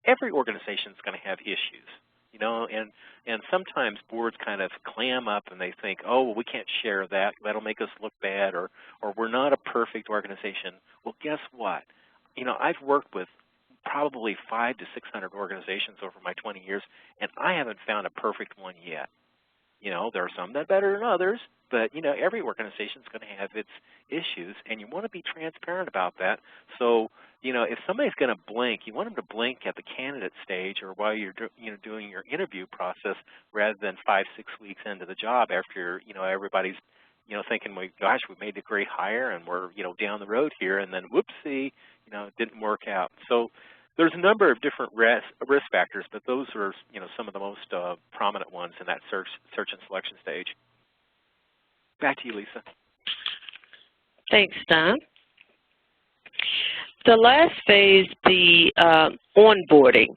S3: Every organization is going to have issues, and sometimes boards kind of clam up and they think, oh, well, we can't share that. That'll make us look bad, or we're not a perfect organization. Well, guess what? I've worked with probably 500 to 600 organizations over my 20 years, and I haven't found a perfect one yet. There are some that are better than others, but, every organization is going to have its issues, and you want to be transparent about that. So, if somebody's going to blink, you want them to blink at the candidate stage or while you're doing your interview process rather than 5-6 weeks into the job after, everybody's, thinking, well, gosh, we made a great hire and we're, down the road here, and then whoopsie, it didn't work out. So there's a number of different risk factors, but those are, some of the most prominent ones in that search and selection stage. Back to you, Lisa.
S4: Thanks, Don. The last phase, the onboarding.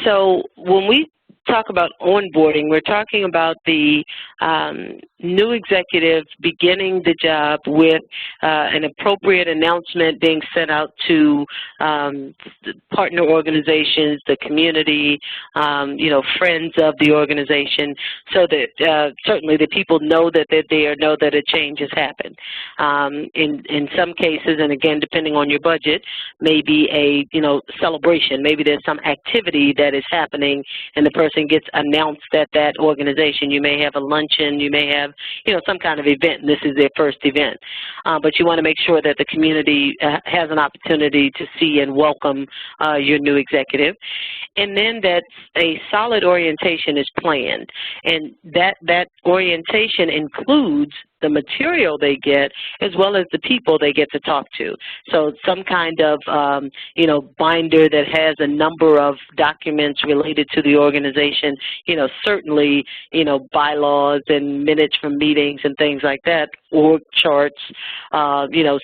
S4: So when we talk about onboarding, we're talking about the new executive beginning the job with an appropriate announcement being sent out to partner organizations, the community, friends of the organization, so that certainly the people know that they're there, know that a change has happened. In some cases, and again, depending on your budget, maybe a celebration. Maybe there's some activity that is happening, and the person gets announced at that organization. You may have a luncheon, you may have, some kind of event, and this is their first event. But you want to make sure that the community has an opportunity to see and welcome your new executive. And then that a solid orientation is planned. And that orientation includes the material they get as well as the people they get to talk to. So some kind of, binder that has a number of documents related to the organization, certainly, bylaws and minutes from meetings and things like that, org charts,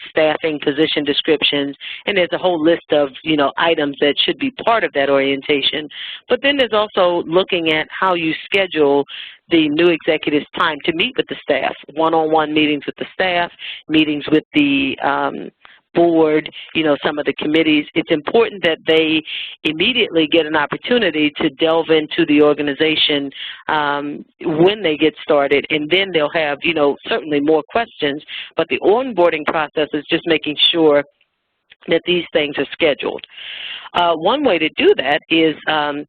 S4: staffing, position descriptions, and there's a whole list of, items that should be part of that orientation. But then there's also looking at how you schedule the new executive's time to meet with the staff, one-on-one meetings with the staff, meetings with the board, some of the committees. It's important that they immediately get an opportunity to delve into the organization when they get started, and then they'll have, certainly more questions, but the onboarding process is just making sure that these things are scheduled. One way to do that is a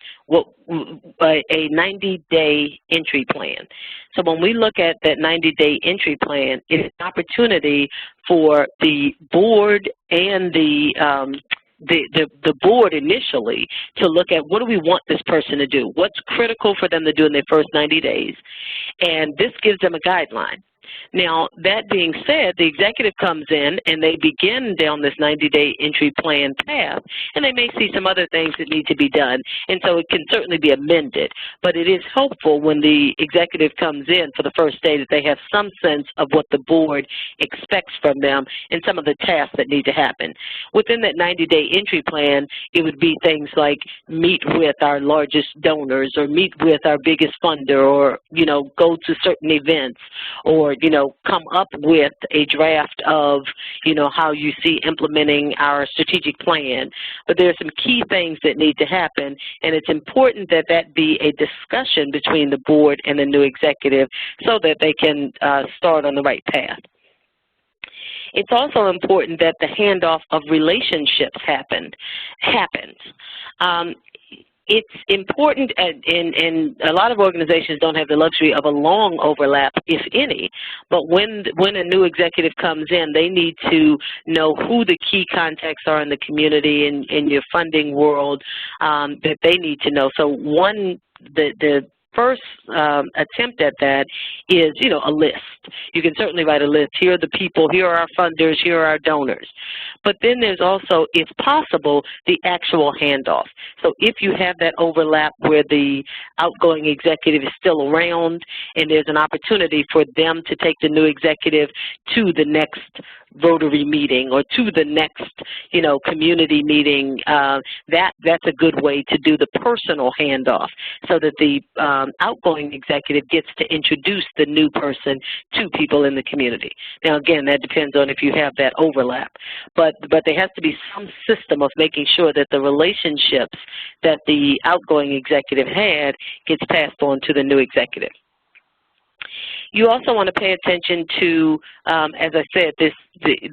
S4: 90-day entry plan. So when we look at that 90-day entry plan, it's an opportunity for the board and the board initially to look at what do we want this person to do, what's critical for them to do in their first 90 days, and this gives them a guideline. Now, that being said, the executive comes in and they begin down this 90-day entry plan path, and they may see some other things that need to be done, and so it can certainly be amended. But it is helpful when the executive comes in for the first day that they have some sense of what the board expects from them and some of the tasks that need to happen. Within that 90-day entry plan, it would be things like meet with our largest donors, or meet with our biggest funder, or, you know, go to certain events, or, you know, come up with a draft of, you know, how you see implementing our strategic plan. But there are some key things that need to happen, and it's important that that be a discussion between the board and the new executive so that they can start on the right path. It's also important that the handoff of relationships happens. It's important, and a lot of organizations don't have the luxury of a long overlap, if any, but when a new executive comes in, they need to know who the key contacts are in the community and in your funding world that they need to know. So the first attempt at that is, you know, a list. You can certainly write a list. Here are the people, here are our funders, here are our donors. But then there's also, if possible, the actual handoff. So if you have that overlap where the outgoing executive is still around and there's an opportunity for them to take the new executive to the next Rotary meeting or to the next, you know, community meeting, that's a good way to do the personal handoff so that the outgoing executive gets to introduce the new person to people in the community. Now, again, that depends on if you have that overlap. But there has to be some system of making sure that the relationships that the outgoing executive had gets passed on to the new executive. You also want to pay attention to, as I said,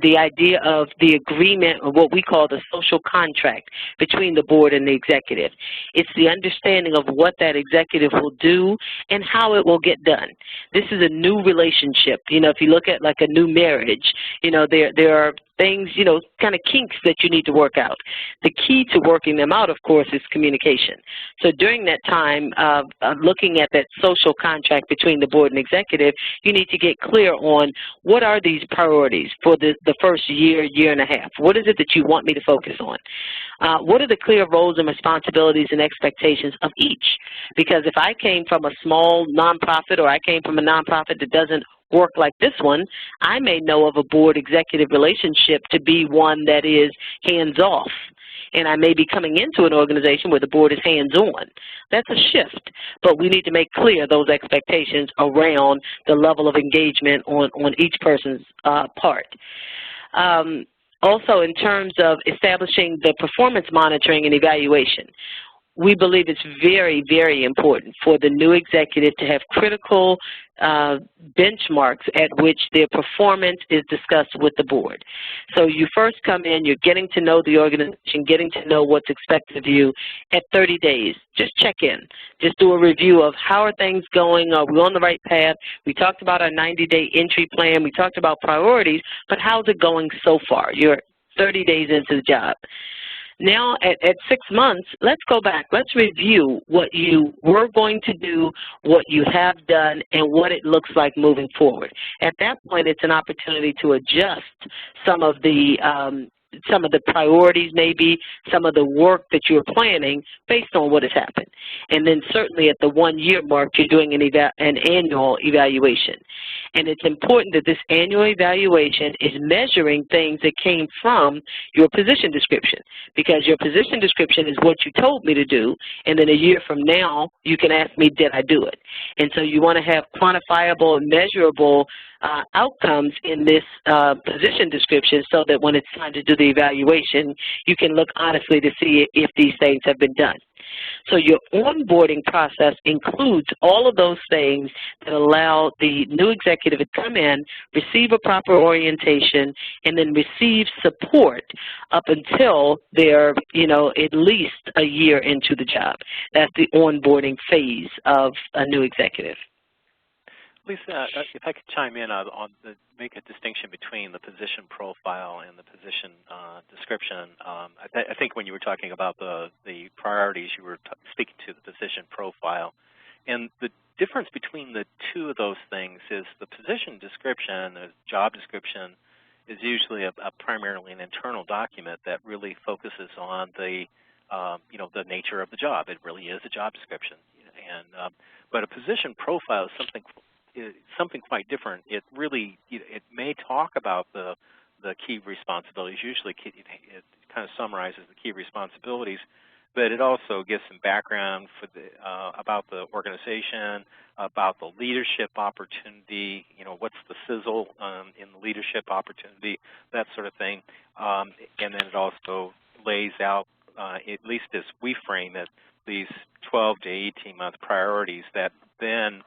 S4: the idea of the agreement, or what we call the social contract between the board and the executive. It's the understanding of what that executive will do and how it will get done. This is a new relationship. You know, if you look at like a new marriage, you know, there are things, you know, kind of kinks that you need to work out. The key to working them out, of course, is communication. So during that time of looking at that social contract between the board and executive, you need to get clear on what are these priorities for the first year, year and a half. What is it that you want me to focus on? What are the clear roles and responsibilities and expectations of each? Because if I came from a small nonprofit, or I came from a nonprofit that doesn't work like this one, I may know of a board executive relationship to be one that is hands-off. And I may be coming into an organization where the board is hands-on. That's a shift, but we need to make clear those expectations around the level of engagement on each person's part. Also, in terms of establishing the performance monitoring and evaluation, we believe it's very, very important for the new executive to have critical benchmarks at which their performance is discussed with the board. So you first come in, you're getting to know the organization, getting to know what's expected of you. At 30 days, just check in. Just do a review of how are things going, are we on the right path? We talked about our 90-day entry plan, we talked about priorities, but how's it going so far? You're 30 days into the job. Now, at 6 months, let's go back. Let's review what you were going to do, what you have done, and what it looks like moving forward. At that point, it's an opportunity to adjust some of the priorities, maybe some of the work that you're planning based on what has happened. And then certainly at the 1-year mark, you're doing an annual evaluation. And it's important that this annual evaluation is measuring things that came from your position description, because your position description is what you told me to do, and then a year from now, you can ask me, did I do it? And so you want to have quantifiable and measurable outcomes in this position description so that when it's time to do the evaluation, you can look honestly to see if these things have been done. So your onboarding process includes all of those things that allow the new executive to come in, receive a proper orientation, and then receive support up until they're, you know, at least a year into the job. That's the onboarding phase of a new executive.
S3: Lisa, if I could chime in make a distinction between the position profile and the position description. I think when you were talking about the priorities, you were speaking to the position profile. And the difference between the two of those things is the position description, the job description, is usually primarily an internal document that really focuses on the the nature of the job. It really is a job description, and but a position profile is something quite different. It really it may talk about the key responsibilities. Usually, it kind of summarizes the key responsibilities, but it also gives some background for about the organization, about the leadership opportunity. What's the sizzle in the leadership opportunity, that sort of thing, and then it also lays out, at least as we frame it, these 12 to 18-month priorities that then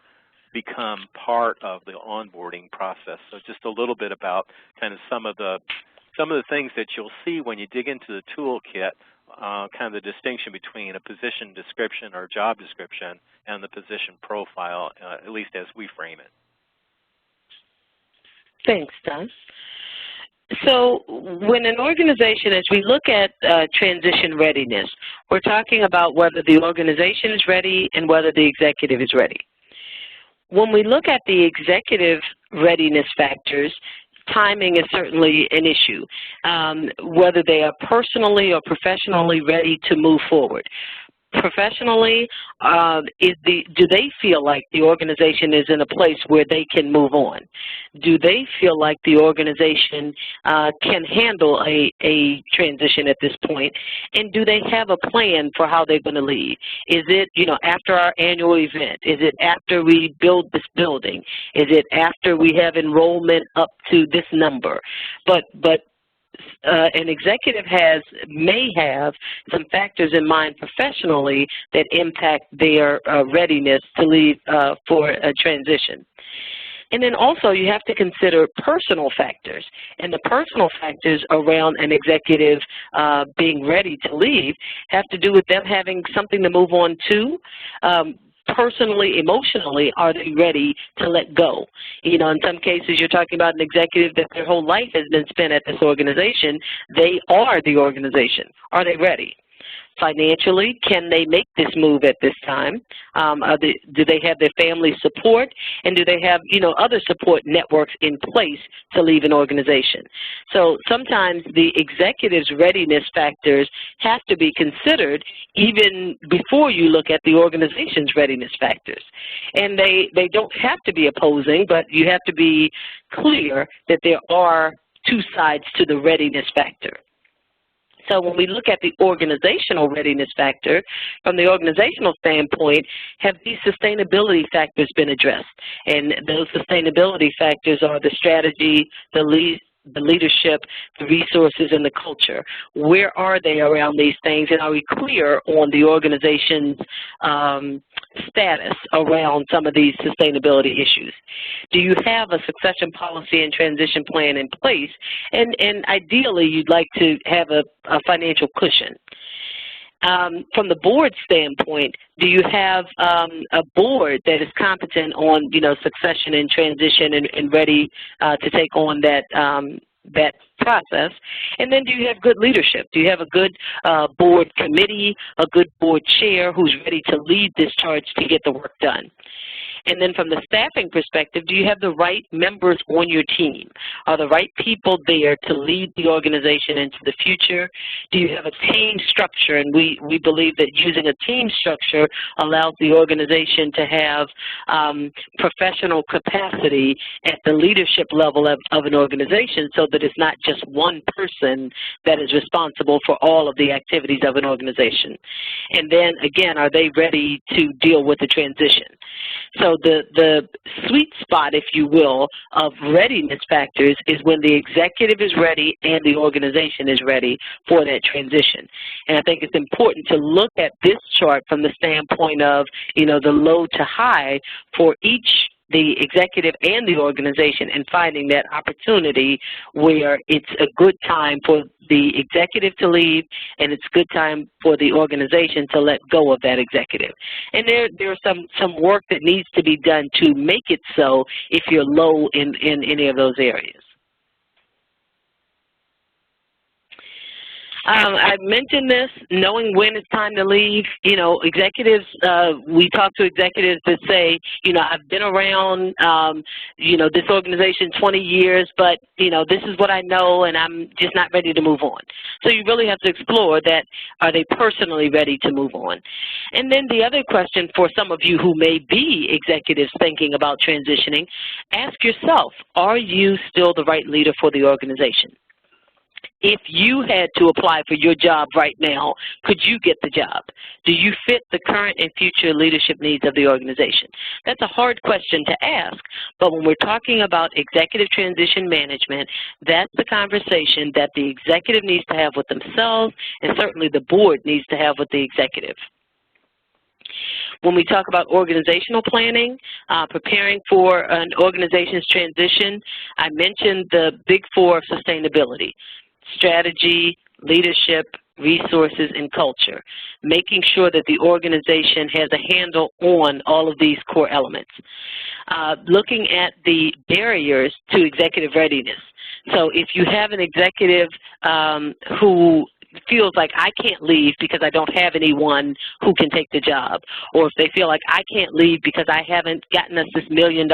S3: become part of the onboarding process. So just a little bit about kind of some of the things that you'll see when you dig into the toolkit, kind of the distinction between a position description or job description and the position profile, at least as we frame it.
S4: Thanks, Don. So when an organization, as we look at transition readiness, we're talking about whether the organization is ready and whether the executive is ready. When we look at the executive readiness factors, timing is certainly an issue, whether they are personally or professionally ready to move forward. Professionally, do they feel like the organization is in a place where they can move on? Do they feel like the organization can handle a transition at this point? And do they have a plan for how they're going to leave? Is it, after our annual event? Is it after we build this building? Is it after we have enrollment up to this number? But an executive may have some factors in mind professionally that impact their readiness to leave for a transition. And then also you have to consider personal factors. And the personal factors around an executive being ready to leave have to do with them having something to move on to. Personally, emotionally, are they ready to let go? In some cases, you're talking about an executive that their whole life has been spent at this organization. They are the organization. Are they ready? Financially, can they make this move at this time? Do they have their family support? And do they have, other support networks in place to leave an organization? So sometimes the executive's readiness factors have to be considered even before you look at the organization's readiness factors. And they don't have to be opposing, but you have to be clear that there are two sides to the readiness factor. So when we look at the organizational readiness factor, from the organizational standpoint, have these sustainability factors been addressed? And those sustainability factors are the strategy, the leadership, the resources, and the culture. Where are they around these things, and are we clear on the organization's status around some of these sustainability issues? Do you have a succession policy and transition plan in place? And ideally, you'd like to have a financial cushion. From the board standpoint, do you have a board that is competent on, succession and transition and ready to take on that process? And then do you have good leadership? Do you have a good board committee, a good board chair who's ready to lead this charge to get the work done? And then from the staffing perspective, do you have the right members on your team? Are the right people there to lead the organization into the future? Do you have a team structure? And we believe that using a team structure allows the organization to have professional capacity at the leadership level of an organization, so that it's not just one person that is responsible for all of the activities of an organization. And then, again, are they ready to deal with the transition? So the sweet spot, if you will, of readiness factors is when the executive is ready and the organization is ready for that transition. And I think it's important to look at this chart from the standpoint of, the low to high for each, the executive and the organization, and finding that opportunity where it's a good time for the executive to leave and it's a good time for the organization to let go of that executive. And there's some work that needs to be done to make it so if you're low in any of those areas. I mentioned this, knowing when it's time to leave. You know, executives, we talk to executives that say, you know, I've been around, you know, this organization 20 years, but, you know, this is what I know and I'm just not ready to move on. So you really have to explore that, are they personally ready to move on? And then the other question for some of you who may be executives thinking about transitioning, ask yourself, are you still the right leader for the organization? If you had to apply for your job right now, could you get the job? Do you fit the current and future leadership needs of the organization? That's a hard question to ask, but when we're talking about executive transition management, that's the conversation that the executive needs to have with themselves, and certainly the board needs to have with the executive. When we talk about organizational planning, preparing for an organization's transition, I mentioned the big four of sustainability: strategy, leadership, resources, and culture, making sure that the organization has a handle on all of these core elements. Looking at the barriers to executive readiness. So if you have an executive who feels like I can't leave because I don't have anyone who can take the job, or if they feel like I can't leave because I haven't gotten us this $1 million,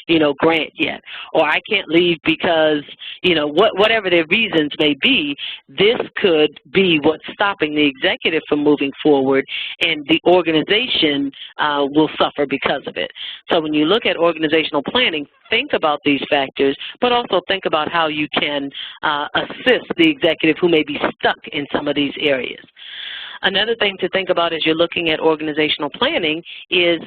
S4: you know, grant yet, or I can't leave because, you know, whatever their reasons may be, this could be what's stopping the executive from moving forward, and the organization will suffer because of it. So when you look at organizational planning, think about these factors, but also think about how you can assist the executive who may be stuck in some of these areas. Another thing to think about as you're looking at organizational planning is,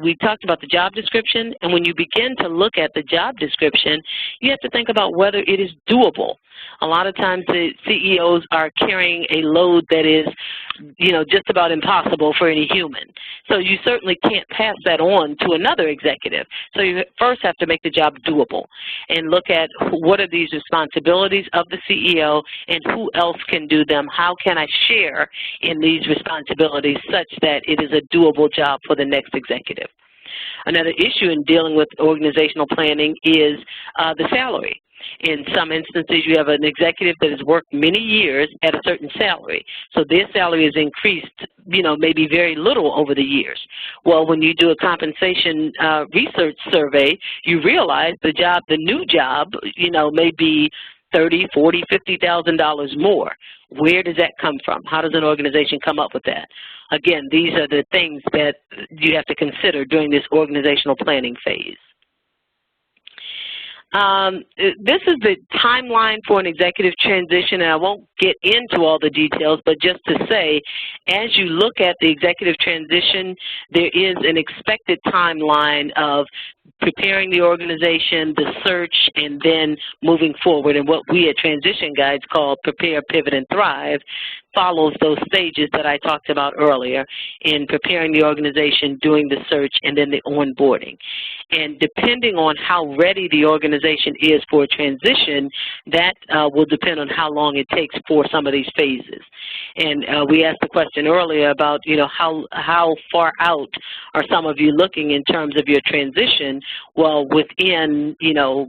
S4: we talked about the job description, and when you begin to look at the job description, you have to think about whether it is doable. A lot of times the CEOs are carrying a load that is, you know, just about impossible for any human. So you certainly can't pass that on to another executive. So you first have to make the job doable and look at what are these responsibilities of the CEO and who else can do them. How can I share in these responsibilities such that it is a doable job for the next executive? Another issue in dealing with organizational planning is the salary. In some instances, you have an executive that has worked many years at a certain salary. So their salary has increased, you know, maybe very little over the years. Well, when you do a compensation research survey, you realize the new job, you know, may be $30,000, $40,000, $50,000 more. Where does that come from? How does an organization come up with that? Again, these are the things that you have to consider during this organizational planning phase. This is the timeline for an executive transition, and I won't get into all the details, but just to say, as you look at the executive transition, there is an expected timeline of preparing the organization, the search, and then moving forward. And what we at Transition Guides call Prepare, Pivot, and Thrive follows those stages that I talked about earlier in preparing the organization, doing the search, and then the onboarding. And depending on how ready the organization is for a transition, that will depend on how long it takes for some of these phases. And we asked the question earlier about, you know, how far out are some of you looking in terms of your transition? Well, within, you know,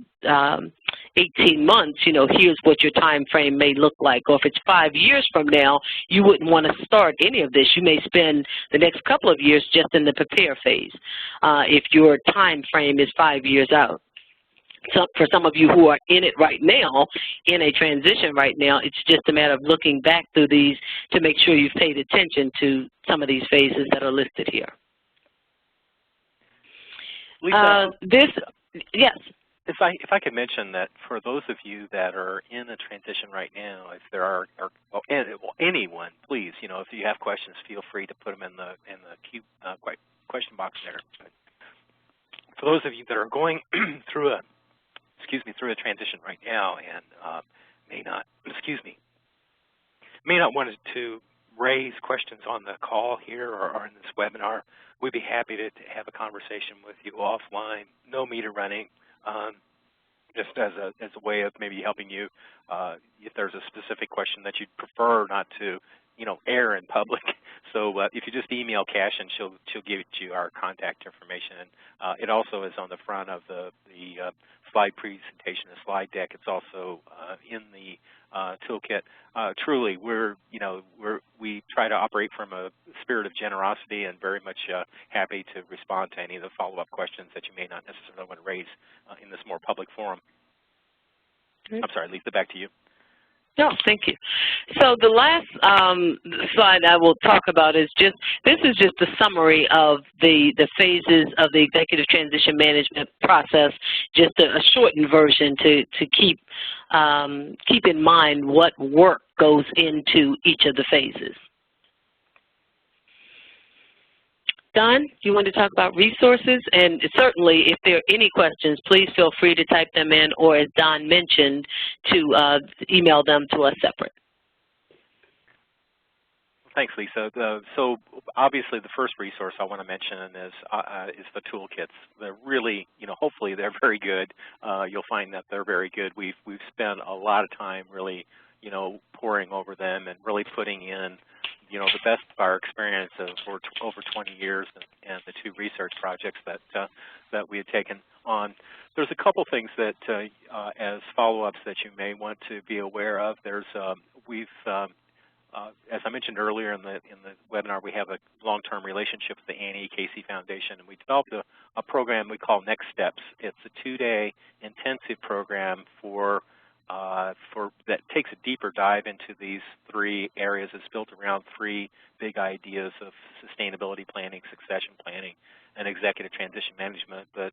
S4: 18 months, you know, here's what your time frame may look like. Or if it's 5 years from now, you wouldn't want to start any of this. You may spend the next couple of years just in the prepare phase if your time frame is 5 years out. So for some of you who are in it right now, in a transition right now, it's just a matter of looking back through these to make sure you've paid attention to some of these phases that are listed here.
S3: Lisa,
S4: yes.
S3: If I could mention that for those of you that are in a transition right now, if there are anyone, please, you know, if you have questions, feel free to put them in the question box there. But for those of you that are going through a transition right now and may not want to raise questions on the call here or in this webinar, we'd be happy to have a conversation with you offline. No meter running. Just as a way of maybe helping you if there's a specific question that you'd prefer not to air in public. So if you just email Cashin, she'll give you our contact information. And it also is on the front of the slide presentation, the slide deck. It's also in the toolkit. Truly, we try to operate from a spirit of generosity, and very much happy to respond to any of the follow-up questions that you may not necessarily want to raise in this more public forum.
S4: Great.
S3: I'm sorry, Lisa, back to you.
S4: No, thank you. So the last slide I will talk about is this is just a summary of the phases of the executive transition management process, just a shortened version to keep in mind what work goes into each of the phases. Don, you want to talk about resources? And certainly, if there are any questions, please feel free to type them in, or as Don mentioned, to email them to us separate.
S3: Thanks, Lisa. So obviously, the first resource I want to mention is the toolkits. They're really, hopefully they're very good. You'll find that they're very good. We've spent a lot of time really, poring over them and really putting in the best of our experience of over 20 years and the 2 research projects that we had taken on. There's a couple things that, as follow-ups, that you may want to be aware of. There's as I mentioned earlier in the webinar, we have a long-term relationship with the Annie Casey Foundation, and we developed a program we call Next Steps. It's a 2-day intensive program that takes a deeper dive into these 3 areas. It's built around 3 big ideas of sustainability planning, succession planning, and executive transition management, but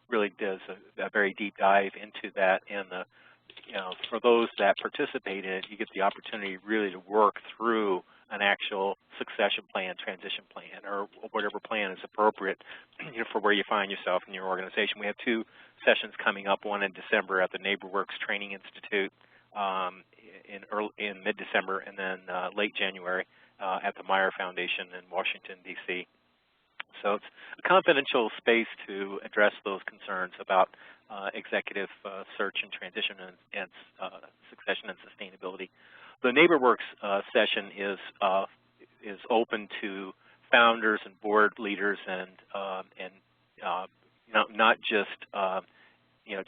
S3: really does a very deep dive into that. And for those that participate in it, you get the opportunity really to work through an actual succession plan, transition plan, or whatever plan is appropriate for where you find yourself in your organization. We have 2 sessions coming up, one in December at the NeighborWorks Training Institute in mid-December, and then late January at the Meyer Foundation in Washington, D.C. So it's a confidential space to address those concerns about executive search and transition and succession and sustainability. The NeighborWorks session is open to founders and board leaders and not just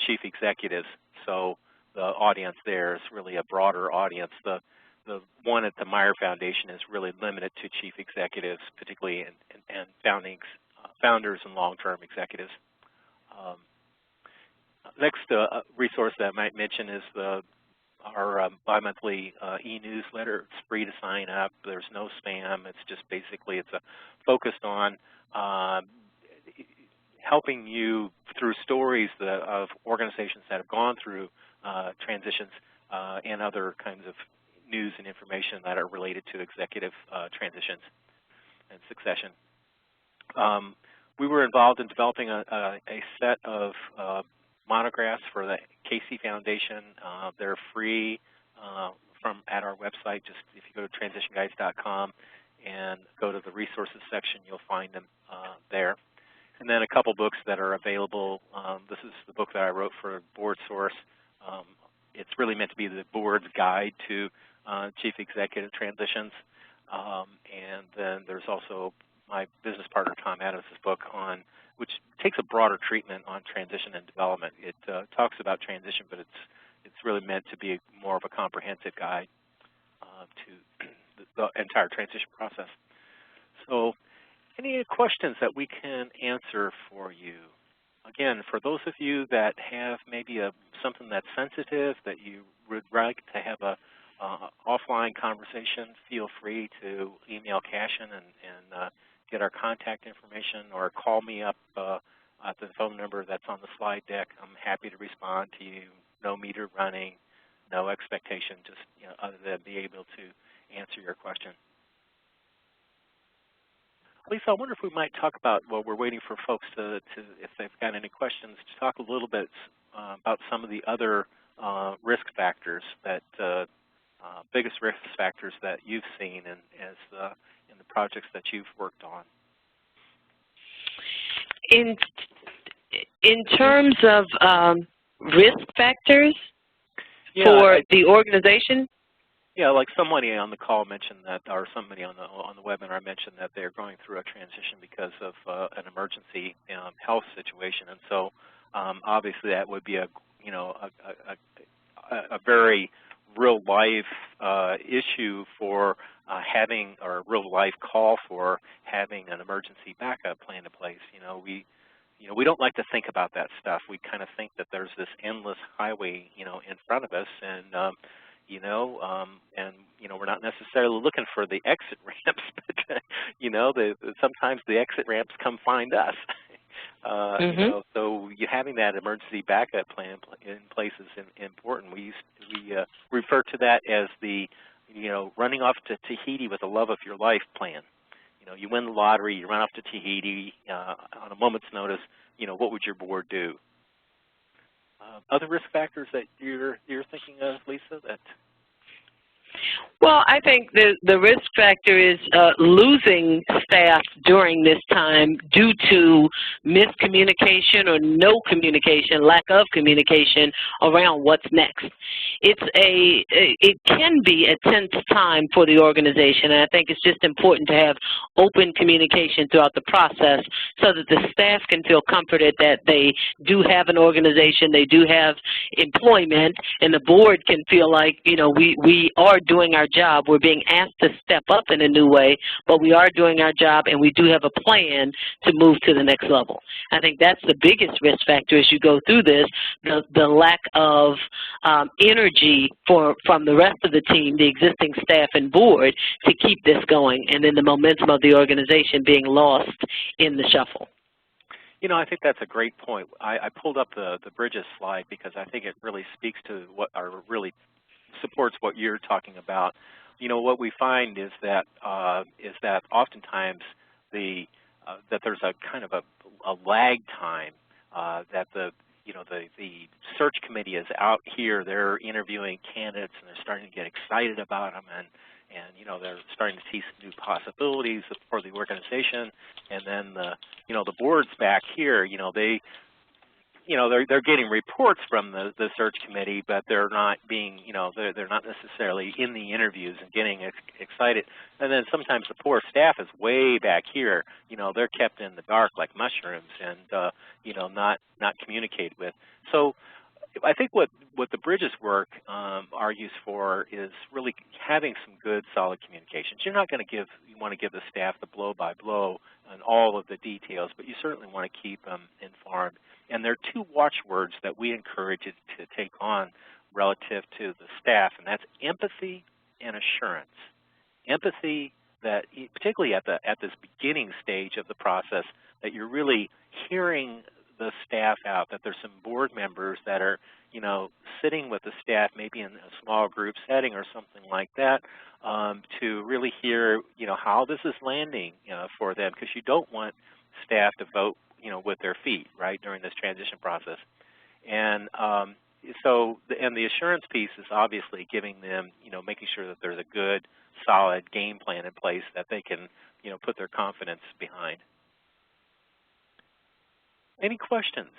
S3: chief executives. So the audience there is really a broader audience. The one at the Meyer Foundation is really limited to chief executives, particularly and founders and long-term executives. Next resource that I might mention is our bi-monthly e-newsletter. It's free to sign up. There's no spam. It's just basically focused on helping you through stories of organizations that have gone through transitions and other kinds of news and information that are related to executive transitions and succession. We were involved in developing a set of monographs for the Casey Foundation. They're free at our website. Just if you go to transitionguides.com and go to the resources section, you'll find them there. And then a couple books that are available. This is the book that I wrote for BoardSource. It's really meant to be the board's guide to chief executive transitions. And then there's also my business partner Tom Adams' book which takes a broader treatment on transition and development. It talks about transition, but it's really meant to be more of a comprehensive guide to the entire transition process. So any questions that we can answer for you? Again, for those of you that have maybe something that's sensitive that you would like to have a offline conversation, feel free to email Cashin and get our contact information, or call me up at the phone number that's on the slide deck. I'm happy to respond to you. No meter running, no expectation, just other than be able to answer your question. Lisa, I wonder if we might talk about, while we're waiting for folks if they've got any questions, to talk a little bit about some of the other risk factors biggest risk factors that you've seen in the projects that you've worked on.
S4: In terms of risk factors for the organization?
S3: Yeah, like somebody on the call mentioned that, or somebody on the webinar mentioned that they're going through a transition because of an emergency health situation, and so obviously that would be a very real life issue for having, or a real life call for having an emergency backup plan in place. We don't like to think about that stuff. We kind of think that there's this endless highway, in front of us, and we're not necessarily looking for the exit ramps, but sometimes the exit ramps come find us. So having that emergency backup plan in place is important. We refer to that as the running off to Tahiti with the love of your life plan. You win the lottery, you run off to Tahiti on a moment's notice. What would your board do? Other risk factors that you're thinking of, Lisa?
S4: Well, I think the risk factor is losing staff during this time due to miscommunication or no communication, lack of communication around what's next. It can be a tense time for the organization, and I think it's just important to have open communication throughout the process so that the staff can feel comforted that they do have an organization, they do have employment, and the board can feel like, we are doing our job. We're being asked to step up in a new way, but we are doing our job, and we do have a plan to move to the next level. I think that's the biggest risk factor as you go through this, the lack of energy from the rest of the team, the existing staff and board, to keep this going, and then the momentum of the organization being lost in the shuffle.
S3: I think that's a great point. I pulled up the Bridges slide because I think it really speaks to really supports what you're talking about. What we find is that oftentimes that there's a kind of a lag time that the search committee is out here. They're interviewing candidates and they're starting to get excited about them, and they're starting to see some new possibilities for the organization. And then the board's back here. They're getting reports from the search committee, but they're not being, they're not necessarily in the interviews and getting excited. And then sometimes the poor staff is way back here. They're kept in the dark like mushrooms and, not communicated with. So I think what the Bridges work argues for is really having some good, solid communications. You're not going to you want to give the staff the blow-by-blow on all of the details, but you certainly want to keep them informed. And there are two watchwords that we encourage you to take on relative to the staff, and that's empathy and assurance. Empathy, that particularly at this beginning stage of the process, that you're really hearing the staff out, that there's some board members that are, sitting with the staff maybe in a small group setting or something like that, to really hear, how this is landing for them, because you don't want staff to vote, with their feet, right, during this transition process. And the assurance piece is obviously giving them, making sure that there's a good, solid game plan in place that they can, put their confidence behind. Any questions?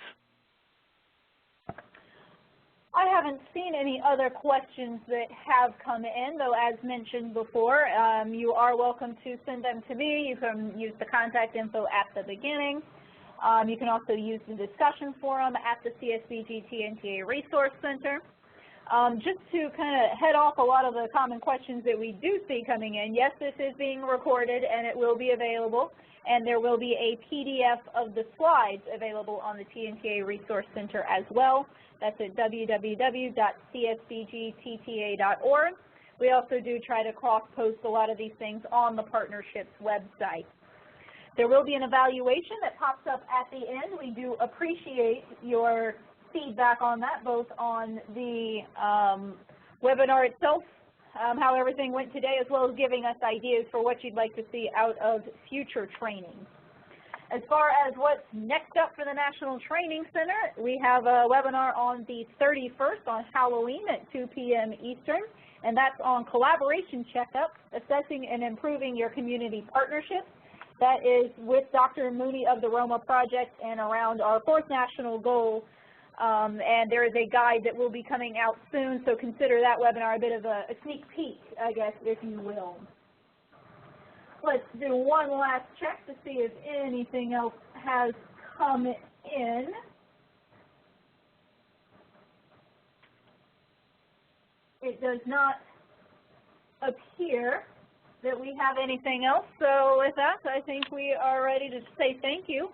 S1: I haven't seen any other questions that have come in, though as mentioned before, you are welcome to send them to me. You can use the contact info at the beginning. You can also use the discussion forum at the CSBG TNTA Resource Center. Just to kind of head off a lot of the common questions that we do see coming in, yes, this is being recorded and it will be available, and there will be a PDF of the slides available on the TNTA Resource Center as well. That's at www.csbgtta.org. We also do try to cross-post a lot of these things on the partnership's website. There will be an evaluation that pops up at the end. We do appreciate your feedback on that, both on the webinar itself, how everything went today, as well as giving us ideas for what you'd like to see out of future trainings. As far as what's next up for the National Training Center, we have a webinar on the 31st on Halloween at 2 p.m. Eastern, and that's on collaboration checkup, assessing and improving your community partnerships. That is with Dr. Mooney of the Roma Project and around our fourth national goal And there is a guide that will be coming out soon, so consider that webinar a bit of a sneak peek, I guess, if you will. Let's do one last check to see if anything else has come in. It does not appear that we have anything else, so with that, I think we are ready to say thank you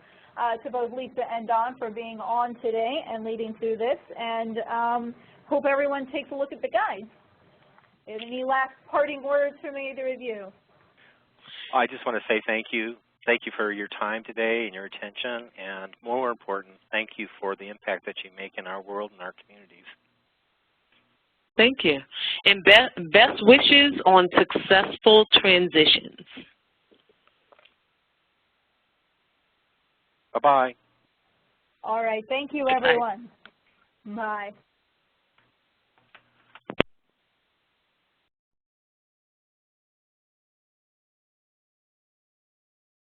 S1: to both Lisa and Don for being on today and leading through this, and hope everyone takes a look at the guide. Any last parting words from either of you?
S3: I just want to say thank you. Thank you for your time today and your attention, and more important, thank you for the impact that you make in our world and our communities.
S4: Thank you. And best wishes on successful transitions.
S3: Bye-bye.
S1: All right. Thank you, everyone. Bye.